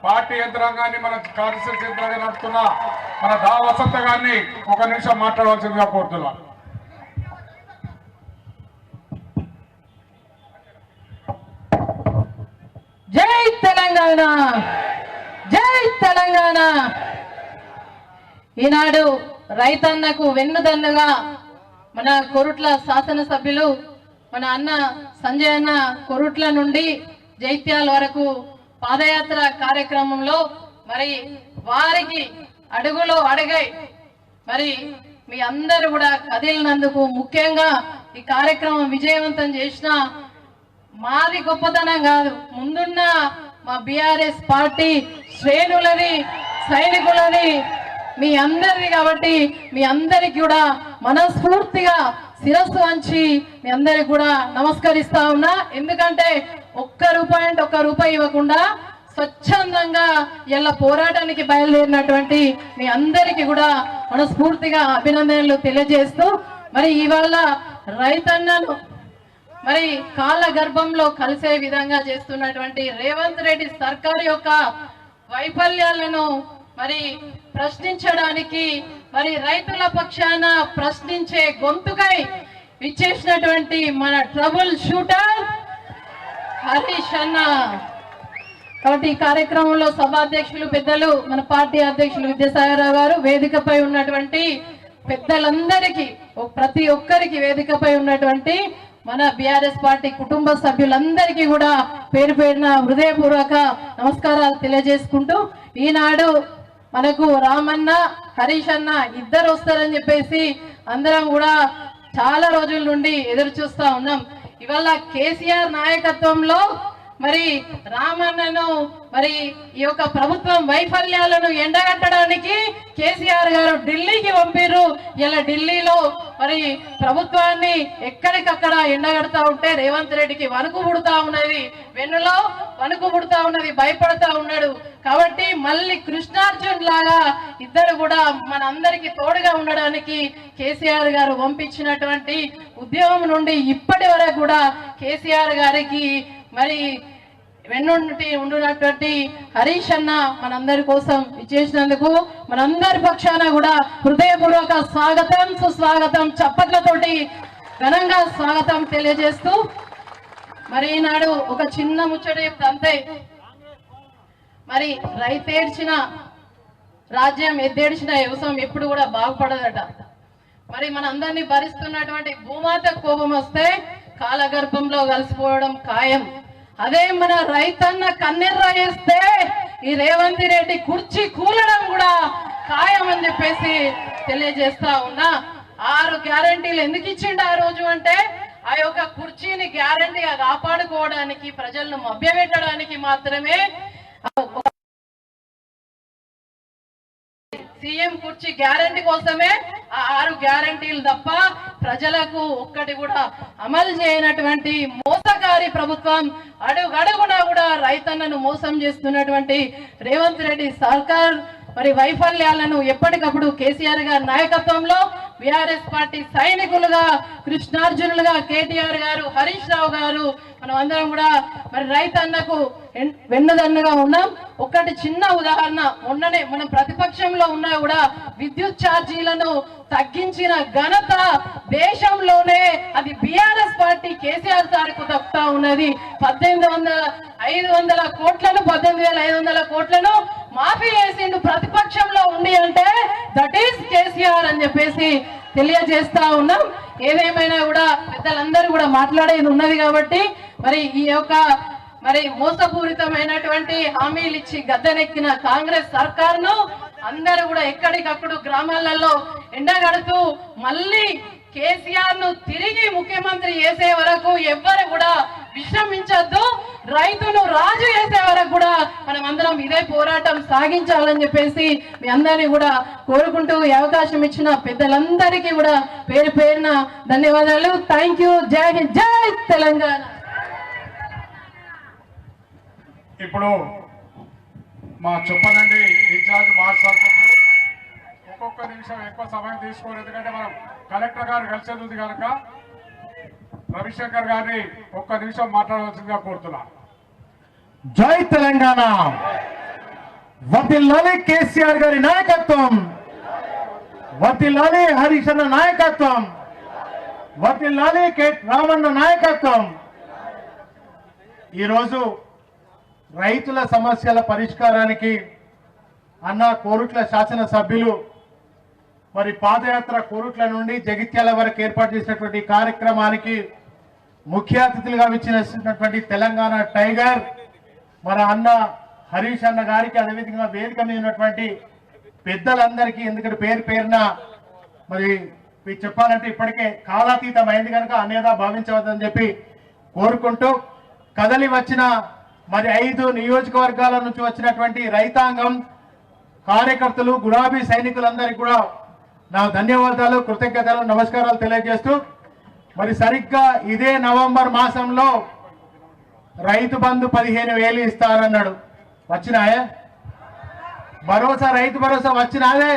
పార్టీ యంత్రాంగాన్ని, మన కాన్స్టిట్యూన్సీ యంత్రాంగా నడుస్తున్న మన దా వసంత గారిని 1 నిమిషం మాట్లాడవలసిందిగా కోరుతున్నా. జై తెలంగాణ, జై తెలంగాణ. ఈనాడు రైతన్నకు వెన్నుదన్నుగా మన కొరుట్ల శాసనసభ్యులు మన అన్న సంజయ్ అన్న కొరుట్ల నుండి జైత్యాల వరకు పాదయాత్ర కార్యక్రమంలో మరి వారికి అడుగులో అడుగై మరి మీ అందరూ కూడా కదిలినందుకు, ముఖ్యంగా ఈ కార్యక్రమం విజయవంతం చేసిన మాది గొప్పతనం కాదు, ముందున్న మా బీఆర్ఎస్ పార్టీ శ్రేణులది, సైనికులది, మీ అందరిది. కాబట్టి మీ అందరికి కూడా మనస్ఫూర్తిగా శిరస్సు వంచి మీ అందరికి కూడా నమస్కరిస్తా ఉన్నా. ఎందుకంటే ఒక్క రూపాయి ఇవ్వకుండా స్వచ్ఛందంగా ఇలా పోరాటానికి బయలుదేరినటువంటి మీ అందరికి కూడా మనస్ఫూర్తిగా అభినందనలు తెలియజేస్తూ, మరి ఇవాళ రైతన్నను మరి కాళ్ళ గర్భంలో కలిసే విధంగా చేస్తున్నటువంటి రేవంత్ రెడ్డి సర్కార్ యొక్క వైఫల్యాలను మరి ప్రశ్నించడానికి, మరి రైతుల పక్షాన ప్రశ్నించే గొంతుకై ఇచ్చేసినటువంటి మన ట్రబుల్ షూటర్ హరీష్ అన్న. కాబట్టి ఈ కార్యక్రమంలో సభాధ్యక్షులు పెద్దలు మన పార్టీ అధ్యక్షులు విద్యాసాగరరావు గారు, వేదికపై ఉన్నటువంటి పెద్దలందరికీ, ప్రతి ఒక్కరికి వేదికపై ఉన్నటువంటి మన బీఆర్ఎస్ పార్టీ కుటుంబ సభ్యులందరికీ కూడా పేరు పేరున హృదయపూర్వక నమస్కారాలు తెలియజేసుకుంటూ, ఈనాడు మనకు రామన్న, హరీష్ అన్న ఇద్దరు వస్తారని చెప్పేసి అందరం కూడా చాలా రోజుల నుండి ఎదురు చూస్తా ఉన్నాం. ఇవాళ కేసీఆర్ నాయకత్వంలో మరి రామన్నను మరి ఈ యొక్క ప్రభుత్వం వైఫల్యాలను ఎండగట్టడానికి కేసీఆర్ గారు ఢిల్లీకి పంపిర్రు. ఇలా ఢిల్లీలో మరి ప్రభుత్వాన్ని ఎక్కడికక్కడ ఎండగడతా ఉంటే రేవంత్ రెడ్డికి వణుకు పుడుతా ఉన్నది, వెన్నులో వణుకు పుడుతా ఉన్నది, భయపడతా ఉన్నాడు. కాబట్టి మళ్ళీ కృష్ణార్జున్ లాగా ఇద్దరు కూడా మనందరికి తోడుగా ఉండడానికి కేసీఆర్ గారు పంపించినటువంటి ఉద్యమం నుండి ఇప్పటి వరకు కూడా కేసీఆర్ గారికి మరి వెన్నుంటి ఉండునటువంటి హరీష్ అన్న మనందరి కోసం ఇచ్చేసినందుకు మనందరి పక్షాన కూడా హృదయపూర్వక స్వాగతం, సుస్వాగతం, చప్పట్లతోటి ఘనంగా స్వాగతం తెలియజేస్తూ మరి ఈనాడు ఒక చిన్న ముచ్చట అంతే. మరి రైతేడ్చిన రాజ్యం ఎద్దేడ్చిన వ్యవసాయం ఎప్పుడు కూడా బాగుపడదట. మరి మనందరినీ భరిస్తున్నటువంటి భూమాత కోపం వస్తే కాలగర్భంలో కలిసిపోవడం ఖాయం. అదే మన రైతన్న కన్నెర్ర వేస్తే ఈ రేవంత్ రెడ్డి కుర్చీ కూలడం కూడా ఖాయం అని చెప్పేసి తెలియజేస్తా ఉన్నా. 6 గ్యారంటీలు ఎందుకు ఇచ్చిండు ఆ రోజు అంటే ఆ యొక్క కుర్చీని గ్యారంటీగా కాపాడుకోవడానికి, ప్రజలను మభ్యపెట్టడానికి మాత్రమే. సీఎం కుర్చీ గ్యారంటీ కోసమే ఆ 6 గ్యారంటీలు తప్ప ప్రజలకు ఒక్కటి కూడా అమలు చేయనటువంటి మోసకారి ప్రభుత్వం, అడుగడుగునా కూడా రైతన్నను మోసం చేస్తున్నటువంటి రేవంత్ రెడ్డి సర్కార్ మరి వైఫల్యాలను ఎప్పటికప్పుడు కేసీఆర్ గారి నాయకత్వంలో బీఆర్ఎస్ పార్టీ సైనికులుగా, కృష్ణార్జునులుగా కేటీఆర్ గారు, హరీష్ రావు గారు మనం అందరం కూడా మరి రైతన్నకు వెన్నుదన్నుగా ఉన్నాం. ఒకటి చిన్న ఉదాహరణ, మొన్ననే మనం ప్రతిపక్షంలో ఉన్నా కూడా విద్యుత్ ఛార్జీలను తగ్గించిన ఘనత దేశంలోనే అది బీఆర్ఎస్ పార్టీ కేసీఆర్ సార్కు దక్కుతా ఉన్నది. 18,500 కోట్లను 18,500 కోట్లను మాఫీ చేసిండు ప్రతిపక్షంలో ఉండి అంటే దట్ ఈస్ కేసీఆర్ అని చెప్పేసి తెలియజేస్తా ఉన్నాం. ఏదేమైనా కూడా పెద్దలందరూ కూడా మాట్లాడేది ఉన్నది కాబట్టి మరి ఈ యొక్క మరి మోసపూరితమైనటువంటి హామీలు ఇచ్చి గద్దెనెక్కిన కాంగ్రెస్ సర్కార్ను అందరూ కూడా ఎక్కడికప్పుడు గ్రామాలలో ఎండగడుతూ మళ్ళీ కేసీఆర్ ను తిరిగి ముఖ్యమంత్రి చేసే వరకు ఎవ్వరు కూడా విశ్రమించొద్దు, రైతును రాజు చేసే వరకు కూడా మనం అందరం ఇదే పోరాటం సాగించాలని చెప్పేసి మీ అందరినీ కూడా కోరుకుంటూ ఈ అవకాశం ఇచ్చిన పెద్దలందరికీ కూడా పేరు పేరున ధన్యవాదాలు. Thank you. జై హింద్, జై తెలంగాణ. ఇప్పుడు మా చెప్పనండి ఇన్ఛార్జ్ మాట్లాడుతున్నారు. ఒక్కొక్క నిమిషం ఎక్కువ సమయం తీసుకోరు, ఎందుకంటే మనం కలెక్టర్ గారు కలిసేది ఉంది కనుక రవిశంకర్ గారిని ఒక్క నిమిషం మాట్లాడవలసిందిగా కోరుతున్నా. జై తెలంగాణ. వర్ధిల్లాలి కేసీఆర్ గారి నాయకత్వం, వర్ధిల్లాలి హరీష్ అన్న నాయకత్వం, వర్ధిల్లాలి రామన్న నాయకత్వం. ఈరోజు రైతుల సమస్యల పరిష్కారానికి అన్న కోరుట్ల శాసనసభ్యులు మరి పాదయాత్ర కోరుట్ల నుండి జగిత్యాల వరకు ఏర్పాటు చేసినటువంటి కార్యక్రమానికి ముఖ్య అతిథులుగా విచ్చినటువంటి తెలంగాణ టైగర్ మన అన్న హరీష్ అన్న గారికి, అదేవిధంగా వేదిక మీద ఉన్నటువంటి పెద్దలందరికీ, ఎందుకంటే పేరు పేరున మరి చెప్పాలంటే ఇప్పటికే కాలాతీతం అయింది కనుక అనేదా భావించవద్దని చెప్పి కోరుకుంటూ, కదలి వచ్చిన మరి 5 నియోజకవర్గాల నుంచి వచ్చినటువంటి రైతాంగం, కార్యకర్తలు, గులాబీ సైనికులందరికీ కూడా నా ధన్యవాదాలు, కృతజ్ఞతలు, నమస్కారాలు తెలియజేస్తూ, మరి సరిగ్గా ఇదే నవంబర్ మాసంలో రైతు బంధు 15,000 ఇస్తారన్నాడు. వచ్చినాయే? భరోసా, రైతు భరోసా వచ్చినాదే?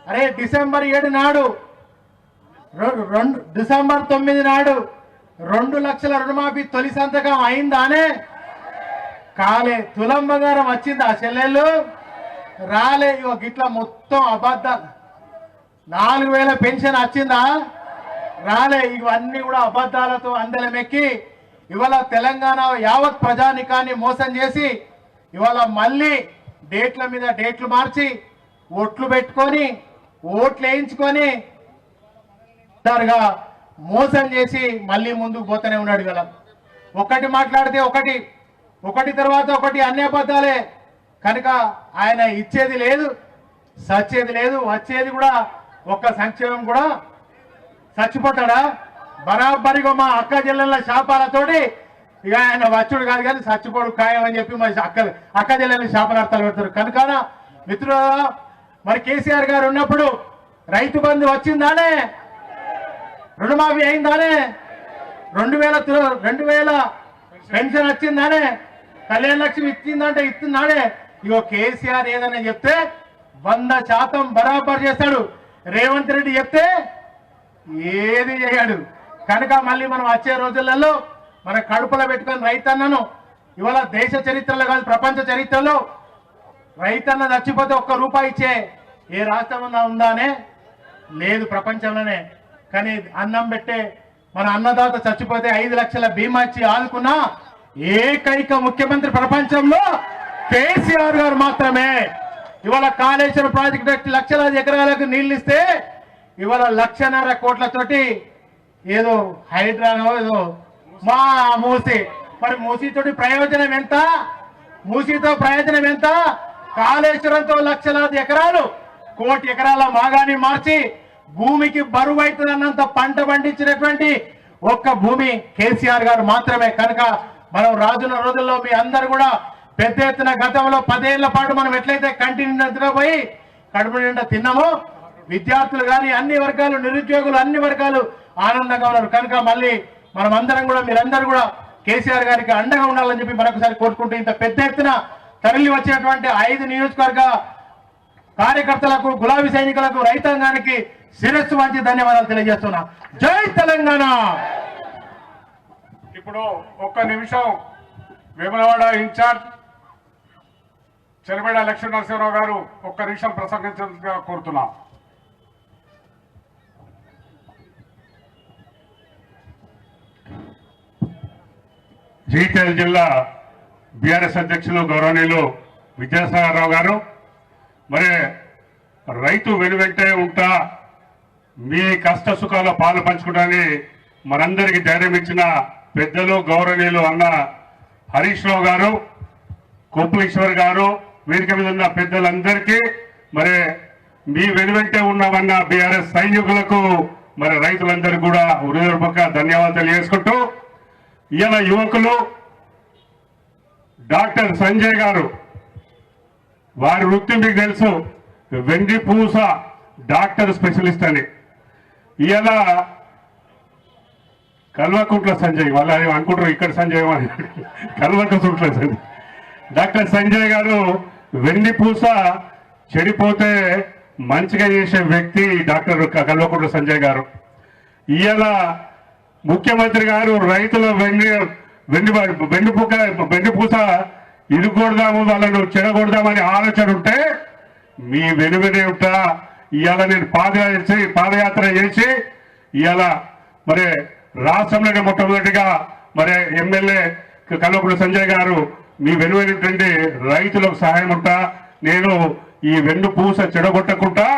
అరే డిసెంబర్ 7 నాడు, డిసెంబర్ 9 నాడు 2 లక్షల రుణమాఫీ తొలి సంతకం అయిందానే? కాలే. తులం బంగారం వచ్చిందా చెల్లెళ్ళు? రాలే. ఇగో గిట్లా మొత్తం అబద్ధాలు. 4,000 పెన్షన్ వచ్చిందా? రాలే. ఇవన్నీ కూడా అబద్ధాలతో అందలమెక్కి ఇవాళ తెలంగాణ యావత్ ప్రజానికాన్ని మోసం చేసి ఇవాళ మళ్ళీ డేట్ల మీద డేట్లు మార్చి ఓట్లు పెట్టుకొని ఓట్లు వేయించుకొని మోసం చేసి మళ్ళీ ముందుకు పోతూనే ఉన్నాడు. కదా ఒకటి మాట్లాడితే ఒకటి తర్వాత ఒకటి అన్ని అబద్ధాలే కనుక ఆయన ఇచ్చేది లేదు, సచ్చేది లేదు, వచ్చేది కూడా ఒక్క సంక్షేమం కూడా. చచ్చిపోతాడా? బరాబరిగా మా అక్క చెల్లెళ్ళ శాపాలతోటి ఇక ఆయన వచ్చుడు కాదు కానీ చచ్చిపోడు ఖాయం అని చెప్పి మరి అక్క చెల్లెల్ని శాపనార్థాలు పెడతారు కనుక మిత్రులారా, మరి కేసీఆర్ గారు ఉన్నప్పుడు రైతు బంధు వచ్చిందానే, రుణమాఫీ అయిందానే, 2000 పెన్షన్ వచ్చిందానే, కళ్యాణ లక్ష్మి ఇచ్చిందంటే ఇస్తుందానే. ఇగో కేసీఆర్ ఏదైనా చెప్తే 100% బరాబర్ చేస్తాడు. రేవంత్ రెడ్డి చెప్తే ఏది చేయడు. కనుక మళ్ళీ మనం వచ్చే రోజులలో మన కడుపులో పెట్టుకొని రైతన్నను ఇవాళ దేశ చరిత్రలో కాదు ప్రపంచ చరిత్రలో రైతన్న చచ్చిపోతే ₹1 ఇచ్చే ఏ రాష్ట్రం ఉందానే లేదు ప్రపంచంలోనే. కానీ అన్నం పెట్టే మన అన్నదాత చచ్చిపోతే 5 లక్షల బీమా ఇచ్చి ఆదుకున్న ఏకైక ముఖ్యమంత్రి ప్రపంచంలో కేసీఆర్ గారు మాత్రమే. ఇవాళ కాళేశ్వరం ప్రాజెక్టు లక్షలాది ఎకరాలకు నీళ్లు ఇస్తే ఇవాళ 1.5 కోట్లతోటి ఏదో హైడ్రానో ఏదో మా మూసి, మరి మూసితోటి ప్రయోజనం ఎంత? మూసితో ప్రయోజనం ఎంత? కాళేశ్వరంతో లక్షలాది ఎకరాలు, 1 కోటి ఎకరాల మాగాని మార్చి భూమికి బరువు అవుతుందన్నంత పంట పండించినటువంటి ఒక్క భూమి కేసీఆర్ గారు మాత్రమే. కనుక మనం రాజున్న రోజుల్లో మీ అందరు కూడా పెద్ద ఎత్తున గతంలో 10 ఏళ్ల పాటు మనం ఎట్లయితే కంటి నిండా పోయి కడుపు నిండా తిన్నామో, విద్యార్థులు కానీ అన్ని వర్గాలు, నిరుద్యోగులు అన్ని వర్గాలు ఆనందంగా ఉన్నారు. కనుక మళ్ళీ మనం అందరం కూడా మీరందరూ కూడా కేసీఆర్ గారికి అండగా ఉండాలని చెప్పి మరొకసారి కోరుకుంటూ ఇంత పెద్ద ఎత్తున తరలి వచ్చినటువంటి 5 నియోజకవర్గ కార్యకర్తలకు, గులాబీ సైనికులకు, రైతాంగానికి శిరస్సు వంచి ధన్యవాదాలు తెలియజేస్తున్నా. జై తెలంగాణ. ఇప్పుడు ఒక్క నిమిషం వేములవాడ ఇన్ఛార్జ్ చెరమేడ లక్ష్మీ నరసింహరావు గారు ఒక్క నిమిషం ప్రసంగించాల్సిందిగా కోరుతున్నాం. జగిత్యాల జిల్లా బీఆర్ఎస్ అధ్యక్షులు గౌరవనీయులు విద్యాసాగరరావు గారు, మరి రైతు వెనువెంటే ఉంటా మీ కష్ట సుఖాల పాలు పంచుకుంటానని మనందరికీ ధైర్యం ఇచ్చిన పెద్దలు గౌరవనీయులు అన్న హరీష్ రావు గారు, కోపులేశ్వర్ గారు, వేదిక మీద ఉన్న పెద్దలందరికీ మరి మీ వెనువెంటే ఉన్నామన్న బీఆర్ఎస్ సైనికులకు మరి రైతులందరికీ కూడా హృదయపూర్వక ధన్యవాదాలు తెలియజేసుకుంటూ, ఇలా యువకులు డాక్టర్ సంజయ్ గారు, వారి వృత్తి మీకు తెలుసు, వెండి పూస డాక్టర్ స్పెషలిస్ట్ అని. ఇలా కల్వకుంట్ల సంజయ్, వాళ్ళు అనుకుంటారు ఇక్కడ సంజయ్ అని, కల్వకుంట్ల సంజయ్. డాక్టర్ సంజయ్ గారు వెండి పూస చెడిపోతే మంచిగా చేసే వ్యక్తి డాక్టర్ కల్వకుంట్ల సంజయ్ గారు. ఇలా ముఖ్యమంత్రి గారు రైతుల వెండి పూస ఇరుగొడదాము, వాళ్ళను చెడగొడదామని ఆలోచన ఉంటే మీ వెనువెనే ఉంటా. ఇవాళ నేను పాదయాత్ర చేసి ఇవాళ మరి రాష్ట్రంలోనే మొట్టమొదటిగా మరి ఎమ్మెల్యే కల్వకుంట్ల సంజయ్ గారు మీ వెనువెనుంటే రైతులకు సహాయం ఉంటా, నేను ఈ వెన్ను పూస చెడగొట్టకుండా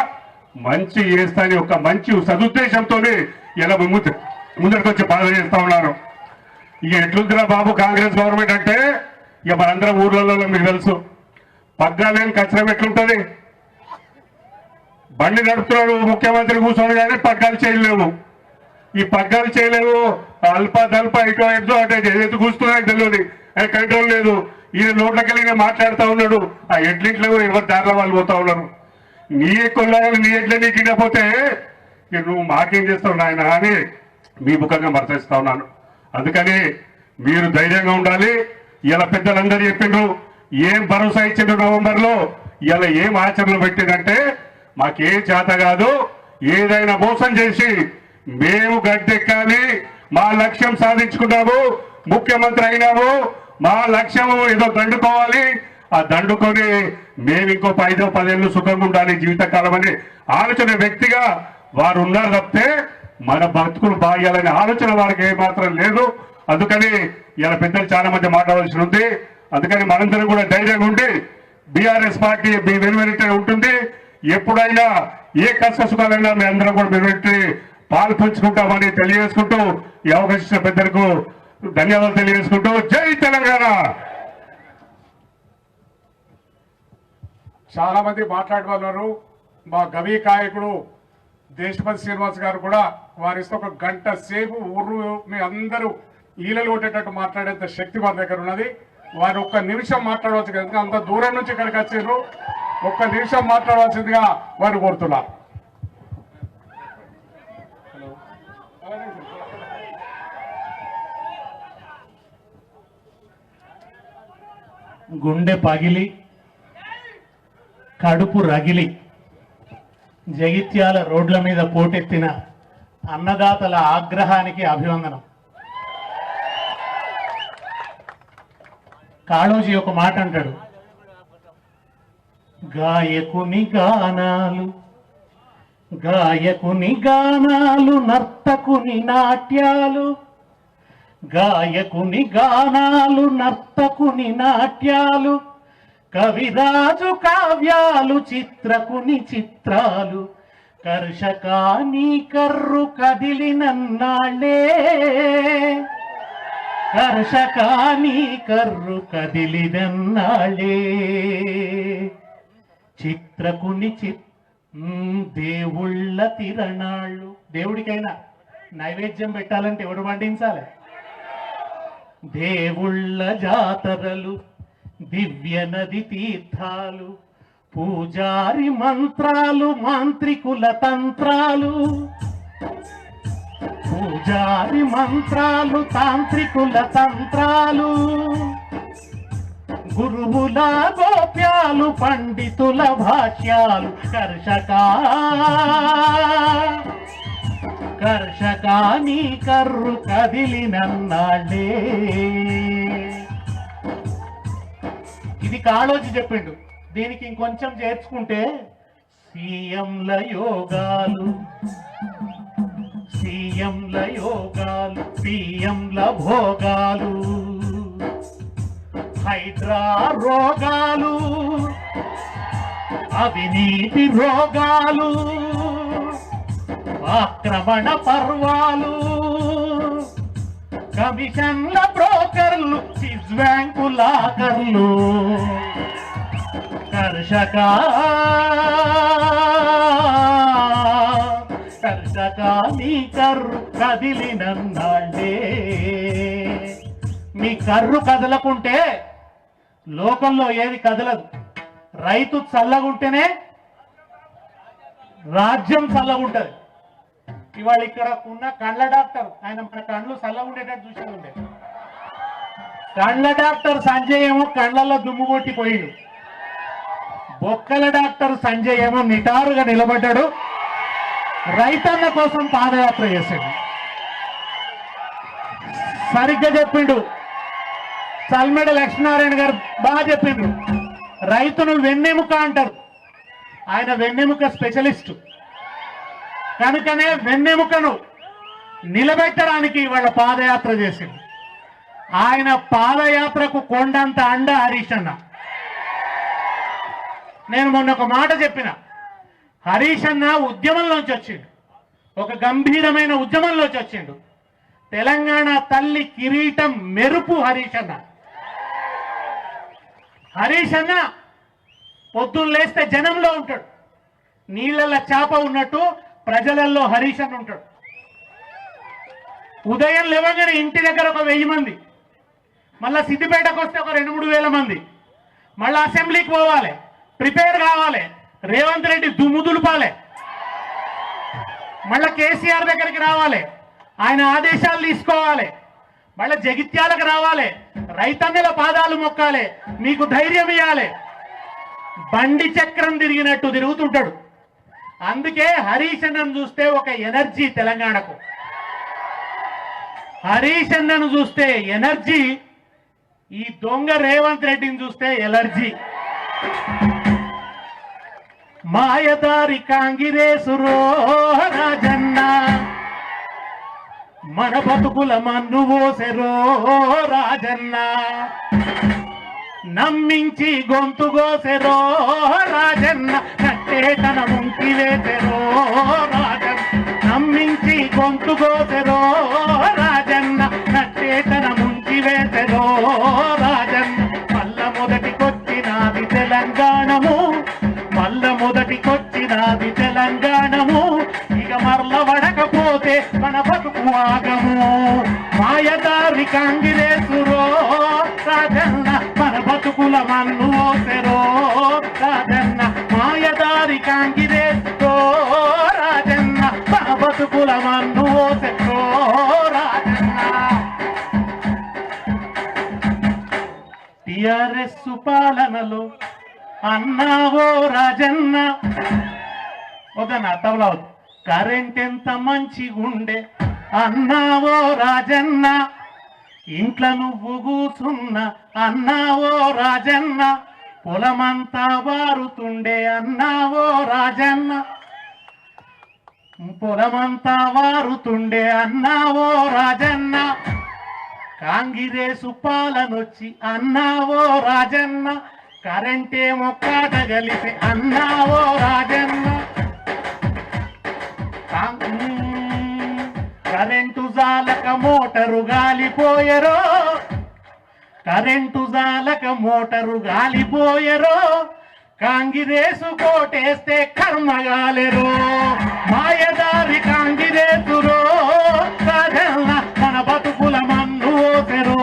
మంచి చేస్తాని ఒక మంచి సదుద్దేశంతో ఇలా ముందరికి వచ్చి బాధ చేస్తా ఉన్నారు. ఇక ఎట్లుందిరా బాబు కాంగ్రెస్ గవర్నమెంట్ అంటే, ఇక మనందరం ఊర్లలో మీకు తెలుసు, పగ్గాలేని కచ్చరం ఎట్లుంటది. బండి నడుపుతున్నాడు ముఖ్యమంత్రి కూర్చొని కానీ పగ్గాలు చేయలేవు. ఈ పగ్గాలు చేయలేవు, అల్ప తల్ప ఇటు ఎటు అంటే ఎత్తు కూర్చున్నాయని తెలియదు, అది కంట్రోల్ లేదు. ఈయన నోట్లకెళ్ళి మాట్లాడుతూ ఉన్నాడు, ఆ ఎడ్లింట్లో ఎవరు దారిలో వాళ్ళు పోతా ఉన్నారు. నీ కొల్లాలి నీ ఎడ్ల నీకు ఇకపోతే ఇక నువ్వు మాకేం చేస్తావు నాయన అని మీ ముఖంగా మర్చిస్తా ఉన్నాను. అందుకని మీరు ధైర్యంగా ఉండాలి. ఇలా పెద్దలందరూ చెప్పిండ్రు, ఏం భరోసా ఇచ్చిండ్రు నవంబర్లో, ఇలా ఏం ఆచరణలు పెట్టిందంటే మాకే చేత కాదు, ఏదైనా మోసం చేసి మేము గద్దెక్కాలి, మా లక్ష్యం సాధించుకున్నాము, ముఖ్యమంత్రి అయినాము, మా లక్ష్యం ఏదో దండుకోవాలి, ఆ దండుకొని మేము ఇంకో 5-10 ఏళ్ళు సుఖంగా ఉండాలి జీవితకాలం అని ఆలోచన వ్యక్తిగా వారు ఉన్నారు తప్పితే మన బతుకులు బాగాలని ఆలోచన వారికి ఏమాత్రం లేదు. అందుకని ఇలా పెద్దలు చాలా మంది మాట్లాడాల్సి ఉంది. అందుకని మనందరం కూడా ధైర్యంగా ఉండి బీఆర్ఎస్ పార్టీ మీ వెనువెంటే ఉంటుంది. ఎప్పుడైనా ఏ కష్ట సుఖాలైనా మీ అందరం కూడా వెనువెంటే పాలు పంచుకుంటామని తెలియజేసుకుంటూ ఈ అవకాశం పెద్దలకు ధన్యవాదాలు తెలియజేసుకుంటూ జై తెలంగాణ. చాలా మంది మాట్లాడేవాళ్ళు. మా గవీ కాయకుడు దేశపతి శ్రీనివాస్ గారు కూడా వారితో 1 గంట సేపు ఊరు మీ అందరూ ఈలలు కొట్టేటట్టు మాట్లాడేంత శక్తి మన దగ్గర ఉన్నది. వారు ఒక్క నిమిషం మాట్లాడవచ్చు కనుక అంత దూరం నుంచి ఇక్కడికి వచ్చారు. ఒక్క నిమిషం మాట్లాడవలసిందిగా వారు కోరుతున్నారు. గుండె పగిలి కడుపు రగిలి జగిత్యాల రోడ్ల మీద పోటెత్తిన అన్నదాతల ఆగ్రహానికి అభివందనం. కాళోజీ ఒక మాట అంటాడు, గాయకుని గానాలు గాయకుని గానాలు నర్తకుని నాట్యాలు, గాయకుని గానాలు నర్తకుని నాట్యాలు, కవిరాజు కావ్యాలు చిత్రకుని చిత్రాలు, కర్షకాని కర్రు కదిలినన్నాళ్ళే, కర్షకాని కర్రు కదిలినన్నాళ్ళే, చిత్రకుని దేవుళ్ళ తిరణాళ్ళు. దేవుడికైనా నైవేద్యం పెట్టాలంటే ఎవడు పండించాలి? దేవుళ్ళ జాతరలు దివ్య నది తీర్థాలు, పూజారి మంత్రాలు మాంత్రికుల తంత్రాలు, పూజారి మంత్రాలు తాంత్రికుల తంత్రాలు, గురువుల గోప్యాలు పండితుల భాష్యాలు, కర్షకాని కర్రు కదిలినన్నాళ్ళే. ఇది కాళోజీ చెప్పిండు. దీనికి ఇంకొంచెం చేర్చుకుంటే సీఎంల యోగాలు, సీఎంల యోగాలు, పిఎంల భోగాలు, హైడ్రా రోగాలు, అవినీతి రోగాలు, ఆక్రమణ పర్వాలు, కమిషన్ల బ్రోకర్లు, స్విస్ బ్యాంకు లాకర్లు, కర్షకాని కర్రు కదిలినన్నాళ్ళే. మీ కర్రు కదలకుంటే లోకంలో ఏది కదలదు. రైతు చల్లగుంటేనే రాజ్యం చల్లగుంటది. ఇవాళ ఇక్కడ ఉన్న కండ్ల డాక్టర్, ఆయన మన కళ్ళు చల్లగుండేటట్టు చూసే ఉండే. కండ్ల డాక్టర్ సంజయ్ ఏమో కండ్లలో దుమ్ము కొట్టిపోయాడు. బొక్కల డాక్టర్ సంజయ్ ఏమో నిటారుగా నిలబడ్డాడు, రైతన్న కోసం పాదయాత్ర చేశాడు. సరిగ్గా చెప్పిండు సల్మెడ లక్ష్మీనారాయణ గారు, బాగా చెప్పిండ్రు. రైతును వెన్నెముక అంటారు, ఆయన వెన్నెముక స్పెషలిస్టు. కనుకనే వెన్నెముకను నిలబెట్టడానికి వాళ్ళ పాదయాత్ర చేసింది. ఆయన పాదయాత్రకు కొండంత అండ హరీష్ అన్న. నేను మొన్న ఒక మాట చెప్పిన, హరీష్ అన్న ఉద్యమంలోంచి వచ్చిండు, ఒక గంభీరమైన ఉద్యమంలోంచి వచ్చిండు. తెలంగాణ తల్లి కిరీటం మెరుపు హరీష్ అన్న. హరీష్ అన్న పొద్దున్న లేస్తే జనంలో ఉంటాడు, నీళ్ళల్లో చేప ఉన్నట్టు ప్రజలలో హరీష్ అన్న ఉంటాడు. ఉదయం లేవగానే ఇంటి దగ్గర ఒక 1000 మంది, మళ్ళా సిద్దిపేటకు వస్తే ఒక 2-3 వేల మంది, మళ్ళీ అసెంబ్లీకి పోవాలి, ప్రిపేర్ కావాలి, రేవంత్ రెడ్డి దుమ్ము దులుపాలి, మళ్ళా కేసీఆర్ దగ్గరికి రావాలి, ఆయన ఆదేశాలు తీసుకోవాలి, మళ్ళీ జగిత్యాలకు రావాలి, రైతన్నల పాదాలు మొక్కాలి, మీకు ధైర్యం ఇవ్వాలి. బండి చక్రం తిరిగినట్టు తిరుగుతుంటాడు. అందుకే హరీష్ అన్నను చూస్తే ఒక ఎనర్జీ తెలంగాణకు. హరీష్ అన్నను చూస్తే ఎనర్జీ, ఈ దొంగ రేవంత్ రెడ్డిని చూస్తే ఎలర్జీ. మాయదారి కాంగిరేసురో రాజన్న, మన బతుకుల మన్ను పోసెరో రాజన్న, నమ్మించి గొంతు గోసెరో రాజన్న, కట్టేతన ముంకి వేసెరో రాజన్న, నమ్మించి గొంతు గోసెరో రాజన్న, కట్టేతన ముంకి వేసెరో రాజన్న. మల్ల మొదటికొచ్చినాది తెలంగాణము, మల్ల మొదటికొచ్చినాది తెలంగాణము, ఇక మరల వడకపోతే మన బతుకు ఆగము. మాయదారి కాంగిరేసురో రాజన్న మన బతుకుల మన్ను ఓసెరో రాజన్న మాయదారి కాంగిరేసురో రాజన్న మన బతుకుల మన్ను ఓసెరో రాజన్న టిఆర్ఎస్ పాలనలో అన్నావో రాజన్న వద్దన్న తవలా కరెంట్ ఎంత మంచిగుండే అన్నావో రాజన్న ఇంట్లో నువ్వు కూసున్న అన్నావో రాజన్న పొలమంతా వారుతుండే అన్నావో రాజన్న పొలమంతా వారుతుండే అన్నావో రాజన్న కాంగిరేసు పాలనొచ్చి అన్నావో రాజన్న కరెంటేమో కాటగలిపి అన్నావో రాజన్న కరెంటు జాలక మోటరు గాలిపోయరో కరెంటు జాలక మోటరు గాలిపోయరో కాంగిరేసు కోటేస్తే కర్మగాలెరో మాయదారి కాంగిరేసురో రాజన్న మన బతుకుల మన్ను ఓసెరో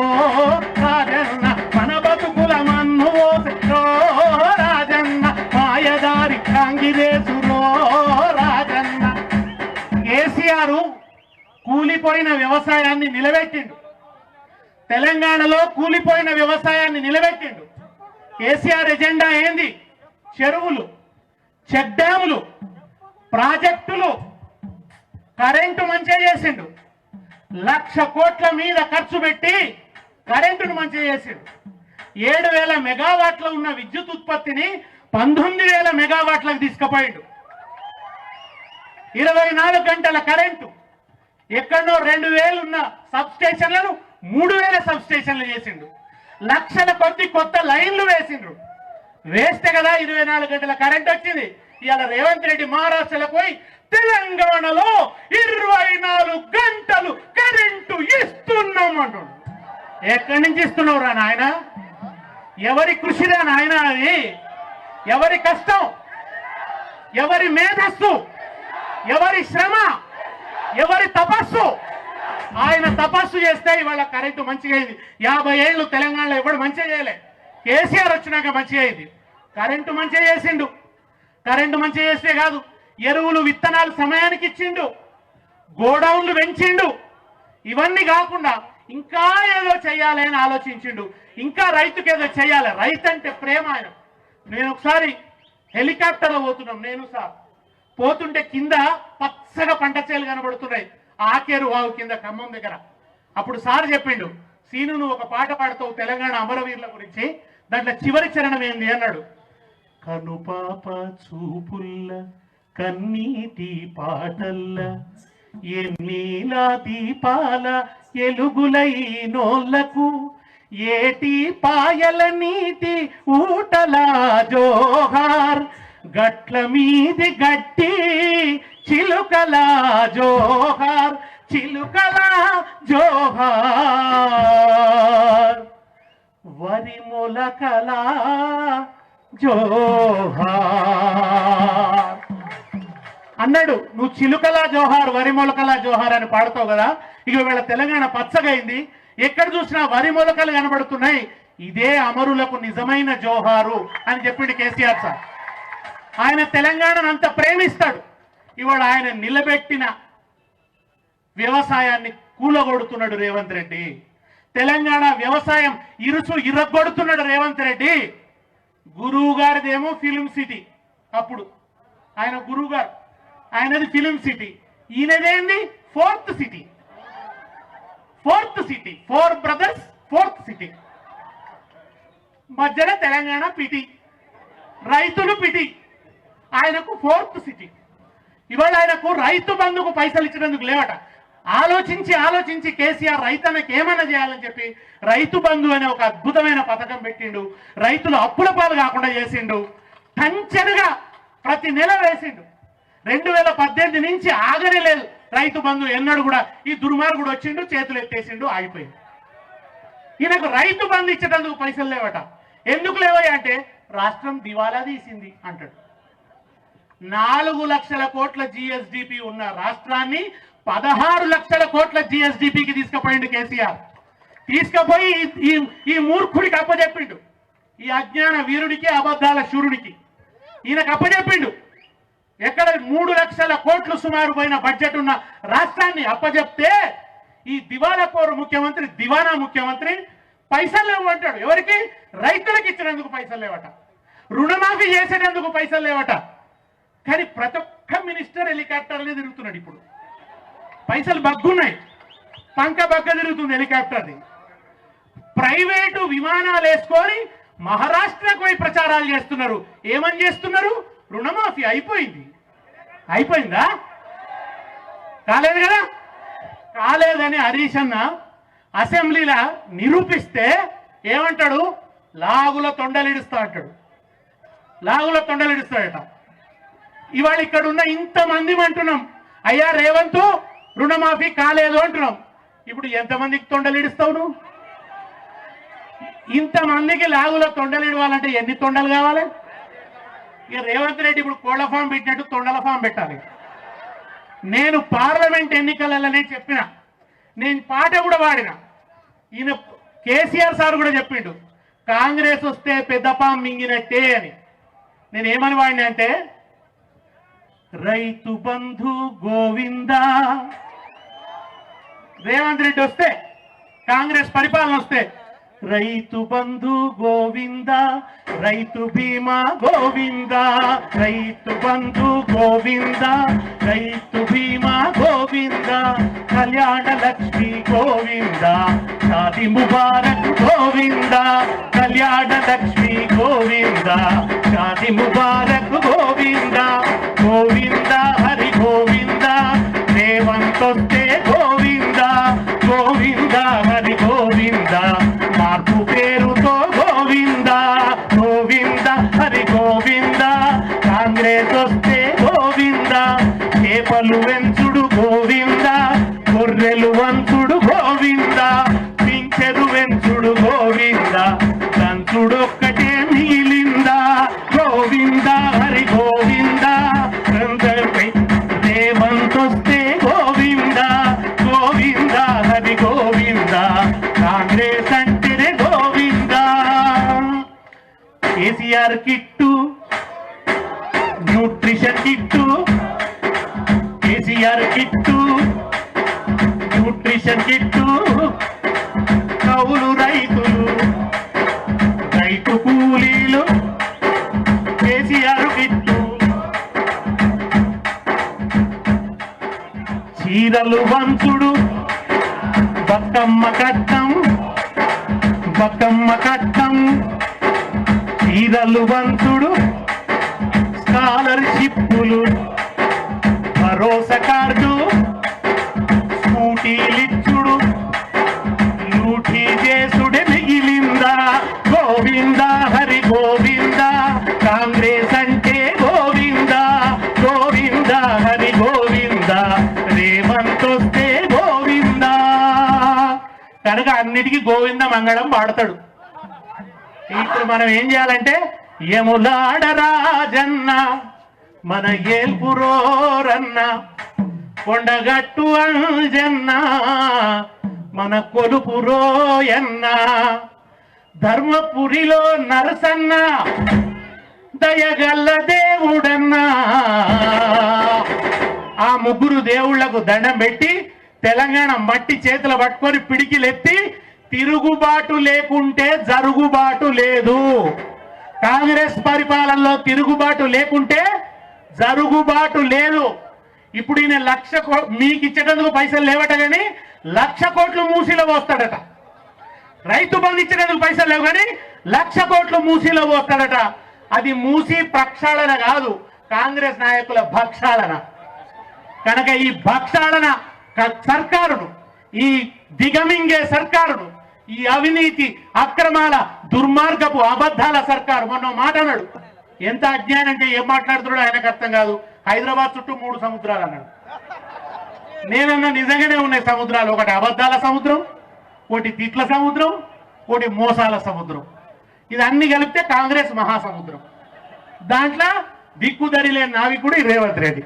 రాజన్న మన బతుకుల మన్ను ఓసెరో రాజన్న మాయదారి కాంగిరేసురో రాజన్న కేసీఆర్ కూలిపోయిన వ్యవసాయాన్ని నిలబెట్టిండు తెలంగాణలో కూలిపోయిన వ్యవసాయాన్ని నిలబెట్టిండు కేసీఆర్ ఎజెండా ఏంది చెరువులు చెక్ డ్యాములు ప్రాజెక్టులు కరెంటు మంచిగా చేసిండు 1,00,000 కోట్ల మీద ఖర్చు పెట్టి కరెంటును మంచిగా చేసిండు 7,000 మెగావాట్ల ఉన్న విద్యుత్ ఉత్పత్తిని 19,000 మెగావాట్లకు తీసుకుపోయిండు 24 గంటల కరెంటు ఎక్కడో 2,000 ఉన్న సబ్ స్టేషన్లను 3,000 సబ్ స్టేషన్లు చేసిండు లక్షల కొద్ది కొత్త లైన్లు వేసిండ్రు వేస్తే కదా 24 గంటల కరెంట్ వచ్చింది ఇవాళ రేవంత్ రెడ్డి మహారాష్ట్రలో పోయి తెలంగాణలో 24 గంటలు కరెంటు ఇస్తున్నాం అంటున్నాడు ఎక్కడి నుంచి ఇస్తున్నావురా నాయన ఎవరి కృషిరా నాయన అది ఎవరి కష్టం ఎవరి మేధస్సు ఎవరి శ్రమ ఎవరి తపస్సు ఆయన తపస్సు చేస్తే ఇవాళ కరెంటు మంచిగా అయింది 50 ఏళ్ళు తెలంగాణలో ఎప్పుడు మంచిగా చేయలే కేసీఆర్ వచ్చినాక మంచిగా అయింది కరెంటు మంచిగా చేసిండు కరెంటు మంచిగా చేస్తే కాదు ఎరువులు విత్తనాలు సమయానికి ఇచ్చిండు గోడౌన్లు పెంచిండు ఇవన్నీ కాకుండా ఇంకా ఏదో చెయ్యాలి అని ఆలోచించిండు ఇంకా రైతుకి ఏదో చెయ్యాలి రైతు అంటే ప్రేమ ఆయన నేను ఒకసారి హెలికాప్టర్లో పోతున్నాం నేను సార్ పోతుంటే కింద పచ్చగా పంట చేలు కనబడుతున్నాయి ఆకేరు వాగు కింద ఖమ్మం దగ్గర అప్పుడు సార్ చెప్పిండు సీను నువ్వు ఒక పాట పాడుతావు తెలంగాణ అమరవీరుల గురించి దాంట్లో చివరి చరణం ఏంది అన్నాడు కనుపాప చూపుల్ల కన్నీటి పాటల్ల ఎన్నీలా దీపాల ఎలుగులై నోళ్లకు ఏటి పాయల నీటి ఊటలా జోహార్ గట్ల మీది గట్టి చిలుకల జోహార్ చిలుకల జోహార్ వరి మొలకల జోహార్ అన్నాడు నువ్వు చిలుకల జోహార్ వరి మొలకల జోహార్ అని పాడుతావు కదా ఇక వీళ్ళ తెలంగాణ పచ్చగా అయింది ఎక్కడ చూసినా వరి మొలకలు కనబడుతున్నాయి ఇదే అమరులకు నిజమైన జోహారు అని చెప్పిండు కేసీఆర్ సార్ ఆయన తెలంగాణను అంత ప్రేమిస్తాడు ఇవాళ ఆయన నిలబెట్టిన వ్యవసాయాన్ని కూలగొడుతున్నాడు రేవంత్ రెడ్డి తెలంగాణ వ్యవసాయం ఇరగొడుతున్నాడు రేవంత్ రెడ్డి గురువు గారిదేమో ఫిలిం సిటీ అప్పుడు ఆయన గురువు గారు ఆయనది ఫిలిం సిటీ ఈయనదేంది fourth city 4 brothers 4th city మధ్యన తెలంగాణ పిటి రైతులు పిటి ఆయనకు 4th సిటీ ఇవాళ ఆయనకు రైతు బంధుకు పైసలు ఇచ్చినందుకు లేవట ఆలోచించి కేసీఆర్ రైతన్నకి ఏమైనా చేయాలని చెప్పి రైతు బంధు అనే ఒక అద్భుతమైన పథకం పెట్టిండు రైతులు అప్పుల పాలు కాకుండా చేసిండు టంచనగా ప్రతి నెల వేసిండు 2018 నుంచి ఆగనే లేదు రైతు బంధు ఎన్నడు కూడా ఈ దుర్మార్గుడు వచ్చిండు చేతులు ఎత్తేసిండు ఆగిపోయింది ఈయనకు రైతు బంధు ఇచ్చేటందుకు పైసలు లేవట ఎందుకు లేవయ్యా అంటే రాష్ట్రం దివాలా తీసింది అంటాడు 4 లక్షల కోట్ల జిఎస్డిపి ఉన్న రాష్ట్రాన్ని 16 లక్షల కోట్ల జిఎస్డిపికి తీసుకుపోయిండు కేసీఆర్. తీసుకుపోయి ఈ మూర్ఖుడికి అప్పచెప్పిండు, ఈ అజ్ఞాన వీరుడికి అబద్ధాల శూరుడికి ఈయనకు అప్పచెప్పిండు. ఎక్కడ 3 లక్షల కోట్లు సుమారు పోయిన బడ్జెట్ ఉన్న రాష్ట్రాన్ని అప్పచెప్తే ఈ దివాలా కోరు ముఖ్యమంత్రి, దివానా ముఖ్యమంత్రి పైసలు లేవు అంటాడు. ఎవరికి? రైతులకు ఇచ్చినందుకు పైసలు లేవట, రుణమాఫీ చేసేటందుకు పైసలు లేవట. కానీ ప్రతి ఒక్క మినిస్టర్ హెలికాప్టర్లే తిరుగుతున్నాడు. ఇప్పుడు పైసలు బగ్గున్నాయి, పంక బగ్గ తిరుగుతుంది హెలికాప్టర్ది. ప్రైవేటు విమానాలు వేసుకొని మహారాష్ట్రకు పోయి ప్రచారాలు చేస్తున్నారు. ఏమని చేస్తున్నారు? రుణమాఫీ అయిపోయిందా? కాలేదు కదా. కాలేదని హరీష్ అన్న అసెంబ్లీలో నిరూపిస్తే ఏమంటాడు? లాగుల తొండలిడుస్తా అంటాడు. లాగుల తొండలిడుస్తాడట. ఇవాళ ఇక్కడ ఉన్న ఇంతమంది అంటున్నాం, అయ్యా రేవంత్ రుణమాఫీ కాలేదు అంటున్నాం. ఇప్పుడు ఎంతమందికి తొండలిడుస్తావు నువ్వు? ఇంతమందికి లాగుల తొండలిడవాలంటే ఎన్ని తొండలు కావాలి? ఇక రేవంత్ రెడ్డి ఇప్పుడు కోళ్ల ఫామ్ పెట్టినట్టు తొండల ఫామ్ పెట్టాలి. నేను పార్లమెంట్ ఎన్నికలనే చెప్పిన, నేను పాట కూడా వాడిన. ఈయన కేసీఆర్ సార్ కూడా చెప్పిండు, కాంగ్రెస్ వస్తే పెద్ద పాము మింగినట్టే అని. నేను ఏమని వాడినా అంటే, రైతు బంధు గోవిందా, రేవంత్ రెడ్డి వస్తే, కాంగ్రెస్ పరిపాలన వస్తే రైతు బంధు గోవిందా, రైతు బీమా గోవిందా, రైతు బంధు గోవిందా, రైతు బీమా గోవిందా, కళ్యాణ లక్ష్మి గోవిందా, షాది ముబారక్ గోవిందా, కళ్యాణ లక్ష్మి గోవిందా, షాది ముబారక్ గోవిందా, గోవిందా హరి గోవిందా, రేవంత్ వస్తే గోవిందా, గోవిందా హరి గోవిందా, మార్పు పేరుతో గోవిందా, గోవిందా హరి గోవిందా, కాంగ్రెస్ వస్తే గోవిందా, చేపలు వెంచుడు గోవిందా, గొర్రెలు వంచుడు గోవిందా, పింఛరు వెంచుడు గోవిందా, దంచుడు ఒక్కటే మిగిలిందా, గోవిందా హరి గోవిందా, రేవంత్ వస్తే గోవిందా, గోవిందా హరి గోవిందా, కాంగ్రెస్ అంటేనే Govinda. KCR kit, nutrition kit, KCR kit, nutrition kit, కౌలు రైతులు, రైతు కూలీలు, కేసీఆర్ కిట్టు, చీరలు వంచుడు, బతుకమ్మ కట్టం, బతుకమ్మ కట్టం, చీరలు వంచుడు, స్కాలర్షిప్పులు, భరోసా కార్డు, స్కూటీలిచ్చుడు, లూటీ చేసుడే మిగిలిందా, గోవిందా హరి గోవిందా, కాంగ్రెస్ అంటే గోవిందా, గోవిందా హరి గోవిందా, రేవంత్ వస్తే గోవిందా. కనుక అన్నిటికీ గోవింద మంగళం పాడతాడు. ఇప్పుడు మనం ఏం చేయాలంటే, యములాడ రాజన్న మన ఏల్పురోరన్న, కొండగట్టు అంజన్న మన కొలుపురోయన్న, ధర్మపురిలో నరసన్న దయగల్ల దేవుడన్నా. ఆ ముగ్గురు దేవుళ్లకు దండం పెట్టి తెలంగాణ మట్టి చేతులు పట్టుకొని పిడికిలెత్తి, తిరుగుబాటు లేకుంటే జరుగుబాటు లేదు. కాంగ్రెస్ పరిపాలనలో తిరుగుబాటు లేకుంటే జరుగుబాటు లేదు. ఇప్పుడు ఈయన 1,00,000 మీకు ఇచ్చేటందుకు పైసలు లేవట, కానీ 1,00,000 కోట్లు మూసీలో పోస్తాడట. రైతు బంధు ఇచ్చేటందుకు పైసలు లేవు కానీ 1,00,000 కోట్లు మూసీలో పోస్తాడట. అది మూసీ ప్రక్షాళన కాదు, కాంగ్రెస్ నాయకుల భక్షాళన. కనుక ఈ భక్షాళన సర్కారును, ఈ దిగమింగే సర్కారును, ఈ అవినీతి అక్రమాల దుర్మార్గపు అబద్ధాల సర్కారు, మొన్న మాట అన్నాడు, ఎంత అజ్ఞానం అంటే ఏం మాట్లాడుతున్నాడో ఆయనకు అర్థం కాదు. హైదరాబాద్ చుట్టూ 3 సముద్రాలు అన్నాడు. నేనన్నా నిజంగానే ఉన్నాయి సముద్రాలు, ఒకటి అబద్ధాల సముద్రం, ఒకటి తిట్ల సముద్రం, ఒకటి మోసాల సముద్రం. ఇది అన్ని కలిపితే కాంగ్రెస్ మహాసముద్రం. దాంట్లో దిక్కుదడి లేని నావికుడు రేవంత్ రెడ్డి.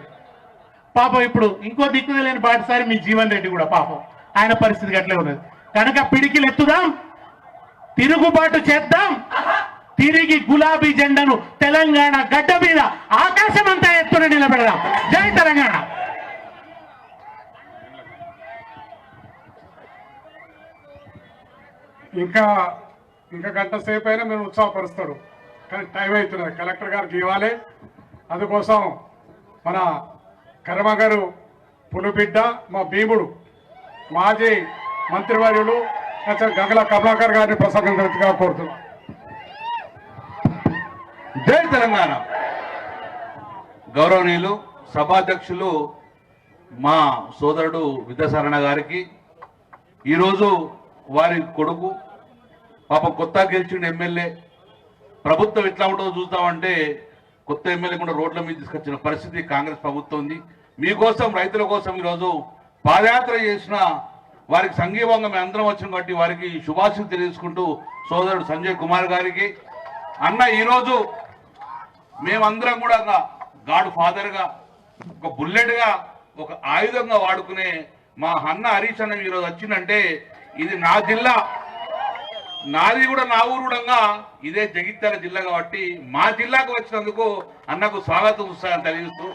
పాపం ఇప్పుడు ఇంకో దిక్కు లేని బాటసారి మీ జీవన్ రెడ్డి కూడా పాపం ఆయన పరిస్థితి అట్లే ఉన్నది. కనుక పిడికిలు ఎత్తుదాం, తిరుగుబాటు చేద్దాం, తిరిగి గులాబీ జెండాను తెలంగాణ గడ్డ మీద ఆకాశమంతా ఎత్తున నిలబెడదాం. జై తెలంగాణ. ఇంకా గంట సేపు అయినా మేము ఉత్సాహపరుస్తాడు, కానీ టైం అవుతున్నది. కలెక్టర్ గారికి ఇవ్వాలి. అందుకోసం మన కర్మ గారు పులిబిడ్డ, మా భీముడు, మాజీ మంత్రివర్యులు గంగల కమలాకర్ గారిని ప్రసంగించగా కోరుతున్నాం. జై తెలంగాణ. గౌరవనీయులు సభాధ్యక్షులు మా సోదరుడు విద్యాసారణ గారికి, ఈరోజు వారి కొడుకు పాపం కొత్త గెలిచిన ఎమ్మెల్యే, ప్రభుత్వం ఎట్లా ఉంటుందో చూస్తామంటే కొత్త ఎమ్మెల్యే కూడా రోడ్ల మీద తీసుకొచ్చిన పరిస్థితి కాంగ్రెస్ ప్రభుత్వం ఉంది. మీకోసం, రైతుల కోసం ఈరోజు పాదయాత్ర చేసిన వారికి సంఘీభంగా మేము అందరం వచ్చిన కాబట్టి వారికి శుభాశీస్సులు తెలియజేసుకుంటూ సోదరుడు సంజయ్ కుమార్ గారికి, అన్న ఈరోజు మేమందరం కూడా గాడ్ ఫాదర్గా, ఒక బుల్లెట్గా, ఒక ఆయుధంగా వాడుకునే మా అన్న హరీష్ అన్న ఈరోజు వచ్చిందంటే ఇది నా జిల్లా, నాది కూడా నా ఊరు కూడా ఇదే జగిత్యాల జిల్లా కాబట్టి మా జిల్లాకు వచ్చినందుకు అన్నకు స్వాగతం ఉత్సాహం తెలియజేస్తూ,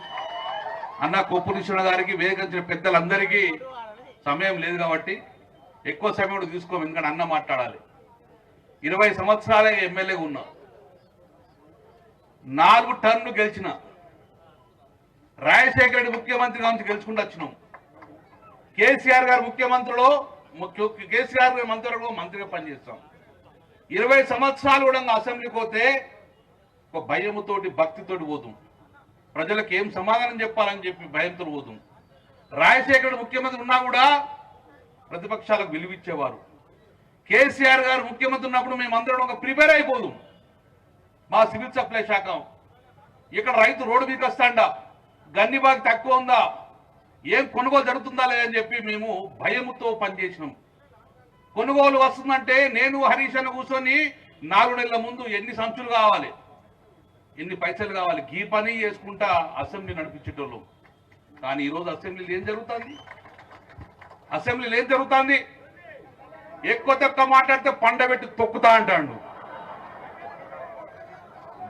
అన్న కొప్పునిశ్వర గారికి, వేగంచిన పెద్దలందరికీ సమయం లేదు కాబట్టి ఎక్కువ సమయం కూడా తీసుకోము, ఎందుకంటే అన్న మాట్లాడాలి. 20 సంవత్సరాలే ఎమ్మెల్యేగా ఉన్నా, 4 టర్న్లు గెలిచిన, రాజశేఖర రెడ్డి ముఖ్యమంత్రిగా నుంచి గెలుచుకుంటూ వచ్చినాం. కేసీఆర్ గారు ముఖ్యమంత్రిలో కేసీఆర్ గారి మంత్రిగా పనిచేస్తాం. 20 సంవత్సరాలు కూడా అసెంబ్లీకి పోతే ఒక భయముతోటి, భక్తితోటి పోతాం. ప్రజలకు ఏం సమాధానం చెప్పాలని చెప్పి భయంతో పోతాం. రాజశేఖర ముఖ్యమంత్రి ఉన్నా కూడా ప్రతిపక్షాలకు విలువిచ్చేవారు. కేసీఆర్ గారు ముఖ్యమంత్రి ఉన్నప్పుడు మేమందరం ఒక ప్రిపేర్ అయిపోదు. మా సివిల్ సప్లై శాఖ ఇక్కడ రైతు రోడ్డు మీకు వస్తాడా, గన్నిబాగ్ తక్కువ ఉందా, ఏం కొనుగోలు జరుగుతుందా లేదని చెప్పి మేము భయముతో పనిచేసినాం. కొనుగోలు వస్తుందంటే నేను హరీష్ అన్న కూర్చొని 4 నెలల ముందు ఎన్ని సంచులు కావాలి, ఎన్ని పైసలు కావాలి, గీ పని చేసుకుంటా అసెంబ్లీ నడిపించేటోళ్ళు. కానీ ఈరోజు అసెంబ్లీలో ఏం జరుగుతుంది? ఎక్కువ తక్కువ మాట్లాడితే పండబెట్టి తొక్కుతా అంటాడు,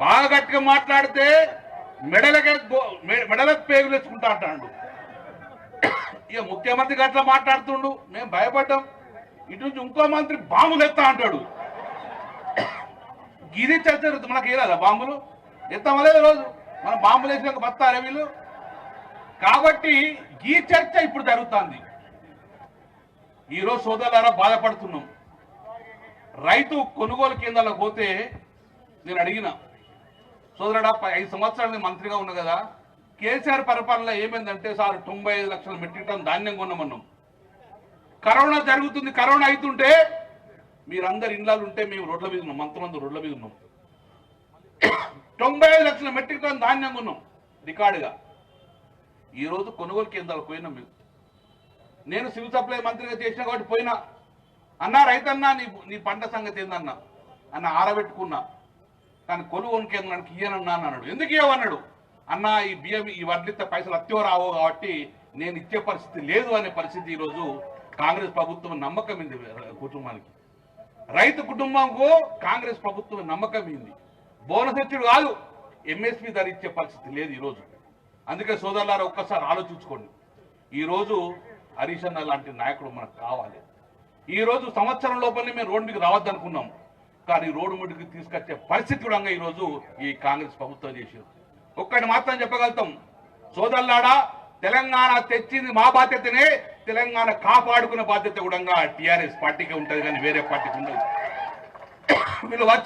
బాగా గట్టిగా మాట్లాడితే మెడలకు పేగులు వేసుకుంటా అంటాడు. ఇక ముఖ్యమంత్రి గట్లా మాట్లాడుతుండు, మేము భయపడ్డాం. ఇటు నుంచి ఇంకో మంత్రి బాంబులు ఎత్తా అంటాడు. గిరి చర్చ మనకి ఏదా బాంబులు ఎత్తామలే రోజు, మనం బాంబులు వేసినాక బతారే వీళ్ళు. కాబట్టి ఈ చర్చ ఇప్పుడు జరుగుతుంది. ఈరోజు సోదరులారా బాధపడుతున్నాం. రైతు కొనుగోలు కేంద్రాలకు పోతే నేను అడిగిన, సోదరుడా 5 సంవత్సరాలు నేను మంత్రిగా ఉన్నా కదా, కేసీఆర్ పరిపాలనలో ఏమైందంటే సార్ 95 లక్షల మెట్రిక్ టన్ ధాన్యం కొన్నామన్నాం. కరోనా జరుగుతుంది, కరోనా అవుతుంటే మీరందరు ఇళ్ళలు ఉంటే మేము రోడ్ల మీద ఉన్నాం, మంత్రులందరూ రోడ్ల మీద ఉన్నాం. 95 లక్షల మెట్రిక్ టన్ ధాన్యం కొన్నాం రికార్డుగా. ఈరోజు కొనుగోలు కేంద్రాలకు పోయినాం మేము. నేను సివిల్ సప్లై మంత్రిగా చేసిన కాబట్టి పోయినా, అన్నా రైతన్నా నీ పంట సంగతి ఏందన్నా అన్న ఆరబెట్టుకున్నా, కానీ కొనుగోలు కేంద్రానికి ఇయ్యనన్నా అన్నాడు. ఎందుకు ఇవ్వన్నాడు? అన్న ఈ బియ్యం ఈ వడ్లిస్తే పైసలు అత్యవ రావు కాబట్టి నేను ఇచ్చే పరిస్థితి లేదు అనే పరిస్థితి ఈరోజు కాంగ్రెస్ ప్రభుత్వం నమ్మకం ఉంది. కుటుంబానికి, రైతు కుటుంబంకు కాంగ్రెస్ ప్రభుత్వం నమ్మకం ఉంది. బోనస్ ఇచ్చుడు కాదు, ఎంఎస్పీ ధర ఇచ్చే పరిస్థితి లేదు ఈరోజు. అందుకే సోదరులారా ఒక్కసారి ఆలోచించుకోండి. ఈరోజు హరీష్ అన్న లాంటి నాయకుడు మనకు కావాలి. ఈరోజు సంవత్సరం లోపలనే మేము రోడ్డు మీకు రావద్దనుకున్నాం, కానీ రోడ్డు ముడికి తీసుకొచ్చే పరిస్థితి కూడా ఈరోజు ఈ కాంగ్రెస్ ప్రభుత్వం చేసింది. ఒక్కటి మాత్రం చెప్పగలుగుతాం, సోదరులారా తెలంగాణ తెచ్చింది మా బాధ్యతనే, తెలంగాణ కాపాడుకునే బాధ్యత కూడా టీఆర్ఎస్ పార్టీకి ఉంటుంది, కానీ వేరే పార్టీకి ఉండదు. వీళ్ళు